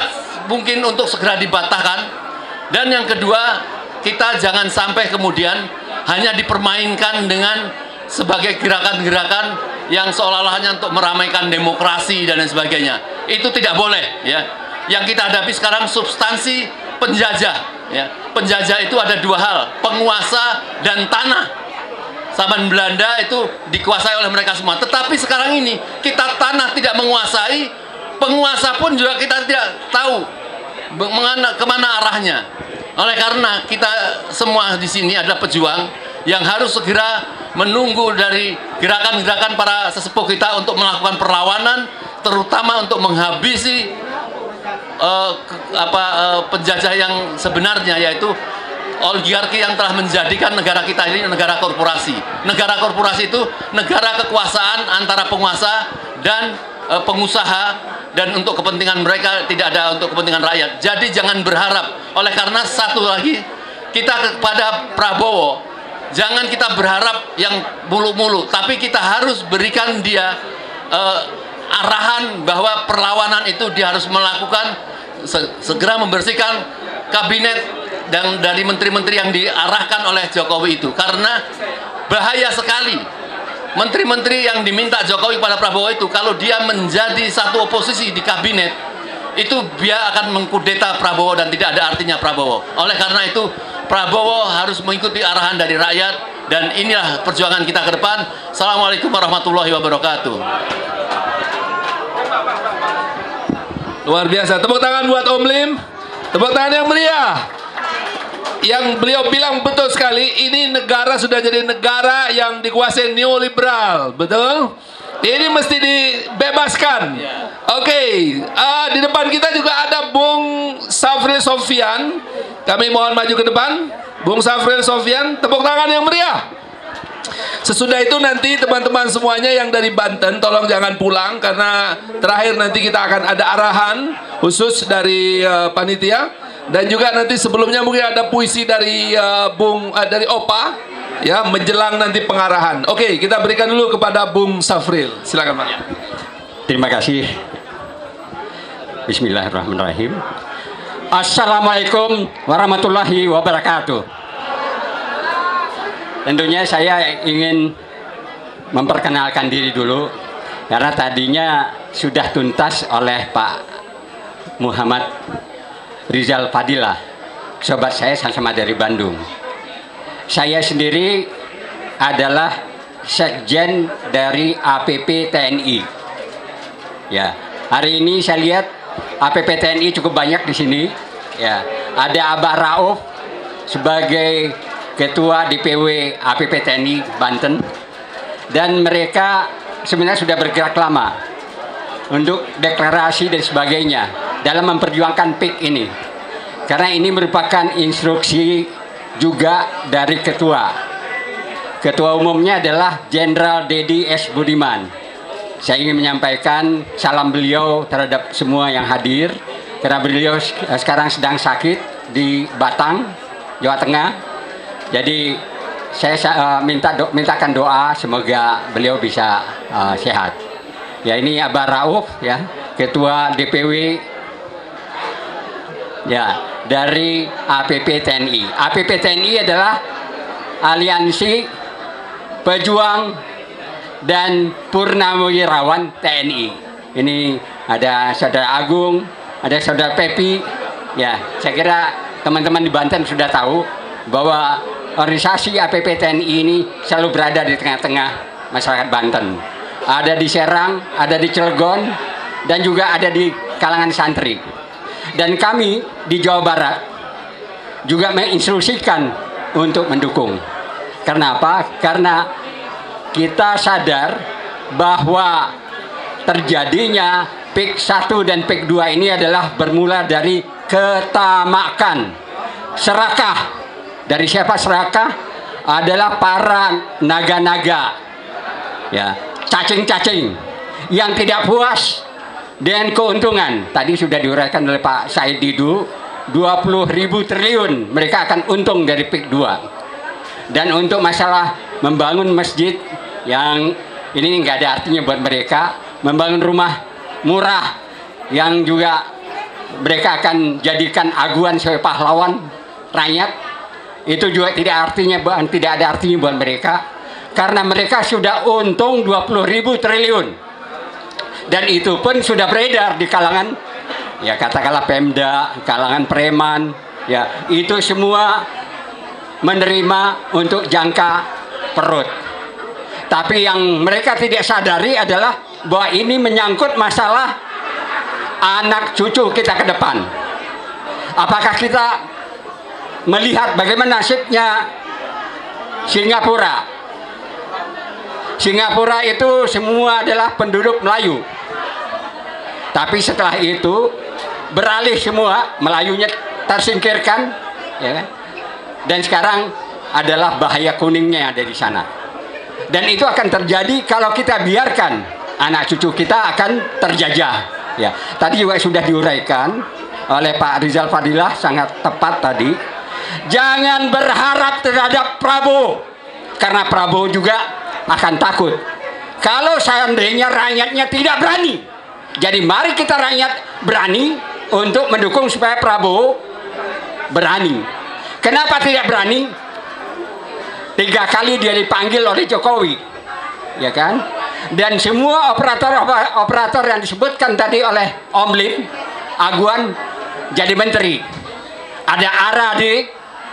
S10: mungkin untuk segera dibatahkan. Dan yang kedua, kita jangan sampai kemudian hanya dipermainkan dengan sebagai gerakan-gerakan yang seolah-olah hanya untuk meramaikan demokrasi dan lain sebagainya. Itu tidak boleh, ya. Yang kita hadapi sekarang substansi penjajah, ya. Penjajah itu ada dua hal, penguasa dan tanah. Zaman Belanda itu dikuasai oleh mereka semua. Tetapi sekarang ini kita tanah tidak menguasai, penguasa pun juga kita tidak tahu kemana arahnya. Oleh karena kita semua di sini adalah pejuang yang harus segera menunggu dari gerakan-gerakan para sesepuh kita untuk melakukan perlawanan, terutama untuk menghabisi penjajah yang sebenarnya, yaitu oligarki yang telah menjadikan negara kita ini negara korporasi. Negara korporasi itu negara kekuasaan antara penguasa dan pengusaha, dan untuk kepentingan mereka, tidak ada untuk kepentingan rakyat. Jadi jangan berharap. Oleh karena satu lagi, kita kepada Prabowo, jangan kita berharap yang mulu-mulu, tapi kita harus berikan dia arahan bahwa perlawanan itu dia harus melakukan, segera membersihkan kabinet dan dari menteri-menteri yang diarahkan oleh Jokowi itu. Karena bahaya sekali menteri-menteri yang diminta Jokowi pada Prabowo itu, kalau dia menjadi satu oposisi di kabinet, itu dia akan mengkudeta Prabowo dan tidak ada artinya Prabowo. Oleh karena itu Prabowo harus mengikuti arahan dari rakyat, dan inilah perjuangan kita ke depan. Assalamualaikum warahmatullahi wabarakatuh.
S2: Luar biasa. Tepuk tangan buat Om Lim. Tepuk tangan yang meriah. Yang beliau bilang betul sekali, ini negara sudah jadi negara yang dikuasai neoliberal, betul? Ini mesti dibebaskan. Oke, di depan kita juga ada Bung Safril Sofyan. Kami mohon maju ke depan. Bung Safril Sofyan, tepuk tangan yang meriah. Sesudah itu nanti teman-teman semuanya yang dari Banten tolong jangan pulang, karena terakhir nanti kita akan ada arahan khusus dari panitia, dan juga nanti sebelumnya mungkin ada puisi dari dari Opa, ya, menjelang nanti pengarahan. Oke, kita berikan dulu kepada Bung Safril. Silakan Pak.
S11: Terima kasih. Bismillahirrahmanirrahim. Assalamualaikum warahmatullahi wabarakatuh. Tentunya saya ingin memperkenalkan diri dulu, karena tadinya sudah tuntas oleh Pak Muhammad Rizal Fadilah, sobat saya sama-sama dari Bandung. Saya sendiri adalah sekjen dari APP TNI. Ya, hari ini saya lihat APP TNI cukup banyak di sini. Ya, ada Abah Rauf sebagai Ketua DPW APP TNI Banten, dan mereka sebenarnya sudah bergerak lama untuk deklarasi dan sebagainya dalam memperjuangkan PIK ini, karena ini merupakan instruksi juga dari ketua umumnya adalah Jenderal Dedi S. Budiman. Saya ingin menyampaikan salam beliau terhadap semua yang hadir, karena beliau sekarang sedang sakit di Batang, Jawa Tengah. Jadi saya mintakan doa semoga beliau bisa sehat. Ya, ini Abah Rauf, ya, Ketua DPW, ya, dari APP TNI. APP TNI adalah Aliansi Pejuang dan Purnawirawan TNI. Ini ada Saudara Agung, ada Saudara Pepi. Ya, saya kira teman-teman di Banten sudah tahu bahwa organisasi APP TNI ini selalu berada di tengah-tengah masyarakat Banten. Ada di Serang, ada di Cilegon, dan juga ada di kalangan santri. Dan kami di Jawa Barat juga menginstruksikan untuk mendukung. Karena apa? Karena kita sadar bahwa terjadinya PIK 1 dan PIK 2 ini adalah bermula dari ketamakan, serakah. Dari siapa serakah? Adalah para naga-naga, ya, cacing-cacing yang tidak puas dengan keuntungan tadi sudah diuraikan oleh Pak Said Didu, 20.000 triliun mereka akan untung dari PIK 2. Dan untuk masalah membangun masjid yang ini nggak ada artinya buat mereka, membangun rumah murah yang juga mereka akan jadikan aguan sebagai pahlawan rakyat, itu juga tidak ada artinya buat mereka, karena mereka sudah untung 20.000 triliun. Dan itu pun sudah beredar di kalangan, ya katakanlah Pemda, kalangan preman, ya itu semua menerima untuk jangka perut. Tapi yang mereka tidak sadari adalah bahwa ini menyangkut masalah anak cucu kita ke depan. Apakah kita melihat bagaimana nasibnya Singapura? Singapura itu semua adalah penduduk Melayu. Tapi setelah itu beralih semua, Melayunya tersingkirkan, ya kan? Dan sekarang adalah bahaya kuningnya yang ada di sana. Dan itu akan terjadi kalau kita biarkan anak cucu kita akan terjajah. Ya, tadi juga sudah diuraikan oleh Pak Rizal Fadilah sangat tepat tadi. Jangan berharap terhadap Prabowo, karena Prabowo juga akan takut kalau seandainya rakyatnya tidak berani. Jadi mari kita rakyat berani untuk mendukung supaya Prabowo berani. Kenapa tidak berani? 3 kali dia dipanggil oleh Jokowi, ya kan? Dan semua operator yang disebutkan tadi oleh Om Lim, Aguan jadi menteri. Ada Aradi,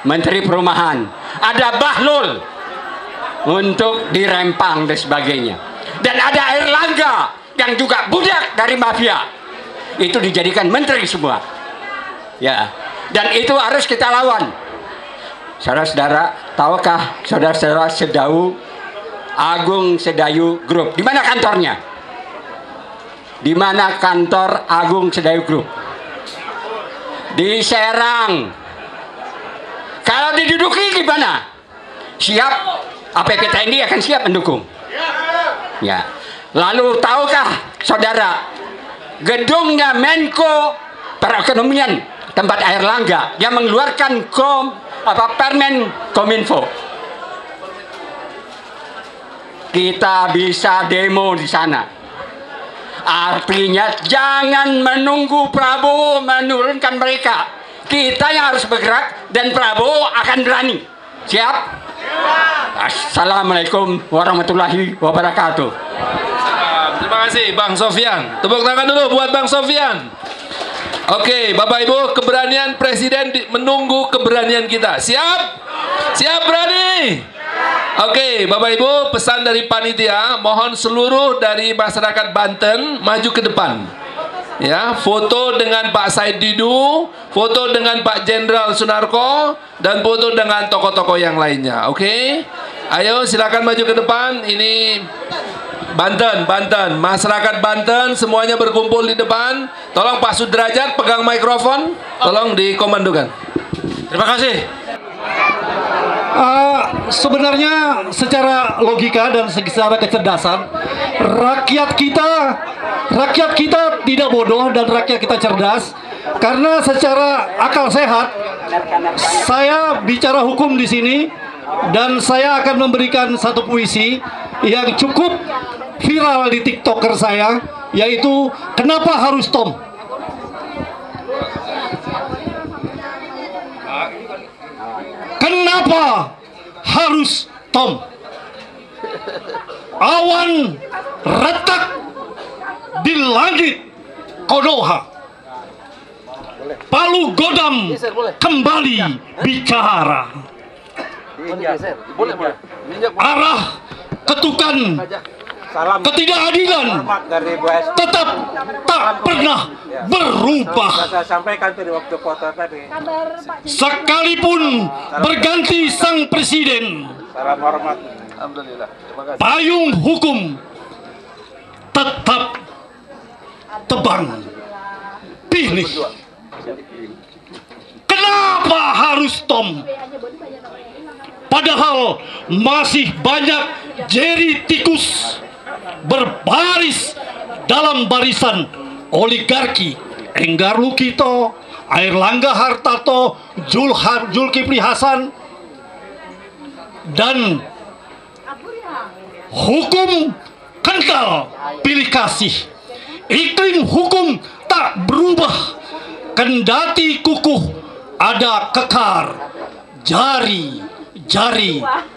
S11: Menteri Perumahan. Ada Bahlul untuk dirempang dan sebagainya. Dan ada Airlangga yang juga budak dari mafia. Itu dijadikan menteri semua. Ya. Dan itu harus kita lawan. Saudara-saudara, tahukah saudara-saudara Sedau Agung Sedayu Group? Di mana kantornya? Di mana kantor Agung Sedayu Group? Di Serang. Kalau diduduki gimana? Siap? APP TNI akan siap mendukung. Ya. Lalu tahukah saudara, gedungnya Menko Perekonomian tempat Airlangga yang mengeluarkan Permen Kominfo. Kita bisa demo di sana. Artinya jangan menunggu Prabowo menurunkan mereka. Kita yang harus bergerak dan Prabowo akan berani. Siap? Assalamualaikum warahmatullahi wabarakatuh.
S2: Terima kasih Bang Sofyan. Tepuk tangan dulu buat Bang Sofyan. Oke, Bapak Ibu, keberanian Presiden menunggu keberanian kita. Siap? Siap berani? Oke, Bapak Ibu, pesan dari panitia, mohon seluruh dari masyarakat Banten maju ke depan. Ya, foto dengan Pak Said Didu, foto dengan Pak Jenderal Sunarko, dan foto dengan tokoh-tokoh yang lainnya. Oke? Ayo silakan maju ke depan. Ini Banten, masyarakat Banten semuanya berkumpul di depan. Tolong Pak Sudrajat pegang mikrofon, tolong dikomandokan.
S12: Terima kasih. Sebenarnya secara logika dan secara kecerdasan, rakyat kita tidak bodoh dan rakyat kita cerdas. Karena secara akal sehat, saya bicara hukum di sini dan saya akan memberikan satu puisi yang cukup viral di TikToker saya, yaitu kenapa harus Tom? Kenapa harus Tom? Awan retak di langit Konoha. Palu Godam kembali bicara. Arah ketukan ketidakadilan tetap tak pernah berubah. Sekalipun berganti sang presiden, payung hukum tetap tebang pilih. Kenapa harus Tom? Padahal masih banyak jeri tikus berbaris dalam barisan oligarki Enggar Lukito, Airlangga Hartarto, Zulkifli Hasan, dan hukum kental pilih kasih. Iklim hukum tak berubah, kendati kukuh ada kekar jari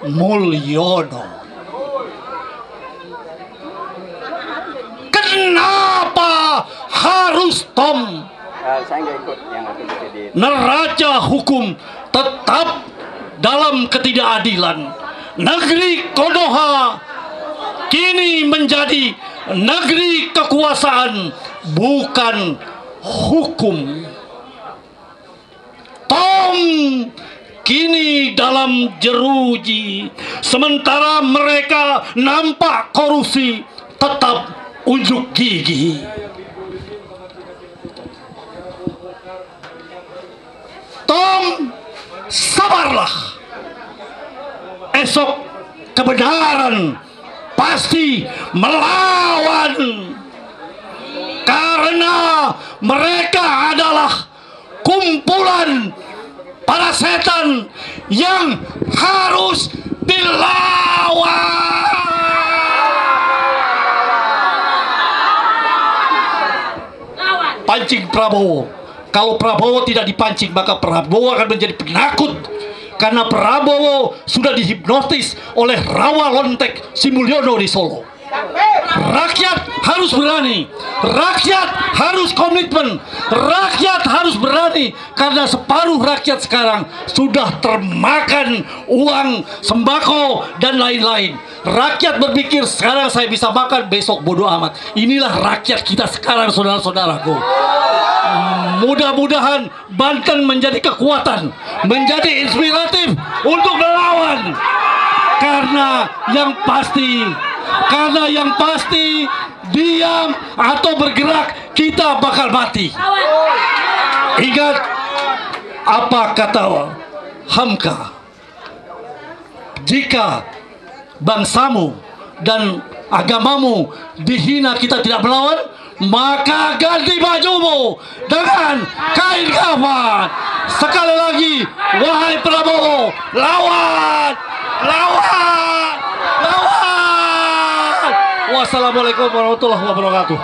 S12: Mulyono. Kenapa harus Tom? Neraca hukum tetap dalam ketidakadilan. Negeri Konoha kini menjadi negeri kekuasaan, bukan hukum. Tom kini dalam jeruji, sementara mereka nampak korupsi tetap unjuk gigi. Tom, sabarlah. Esok kebenaran pasti melawan, karena mereka adalah kumpulan para setan yang harus dilawan. Pancing Prabowo. Kalau Prabowo tidak dipancing, maka Prabowo akan menjadi penakut. Karena Prabowo sudah dihipnotis oleh rawa lontek si Mulyono di Solo. Rakyat harus berani, rakyat harus komitmen, rakyat harus berani, karena separuh rakyat sekarang sudah termakan uang sembako dan lain-lain. Rakyat berpikir sekarang saya bisa makan, besok bodoh amat. Inilah rakyat kita sekarang, saudara-saudaraku. Mudah-mudahan Banten menjadi kekuatan, menjadi inspiratif untuk melawan. Karena yang pasti diam atau bergerak kita bakal mati. Ingat apa kata Hamka, jika bangsamu dan agamamu dihina kita tidak melawan, maka ganti bajumu dengan kain kafan. Sekali lagi, wahai Prabowo, lawan, lawan, lawan. Wassalamualaikum warahmatullahi wabarakatuh.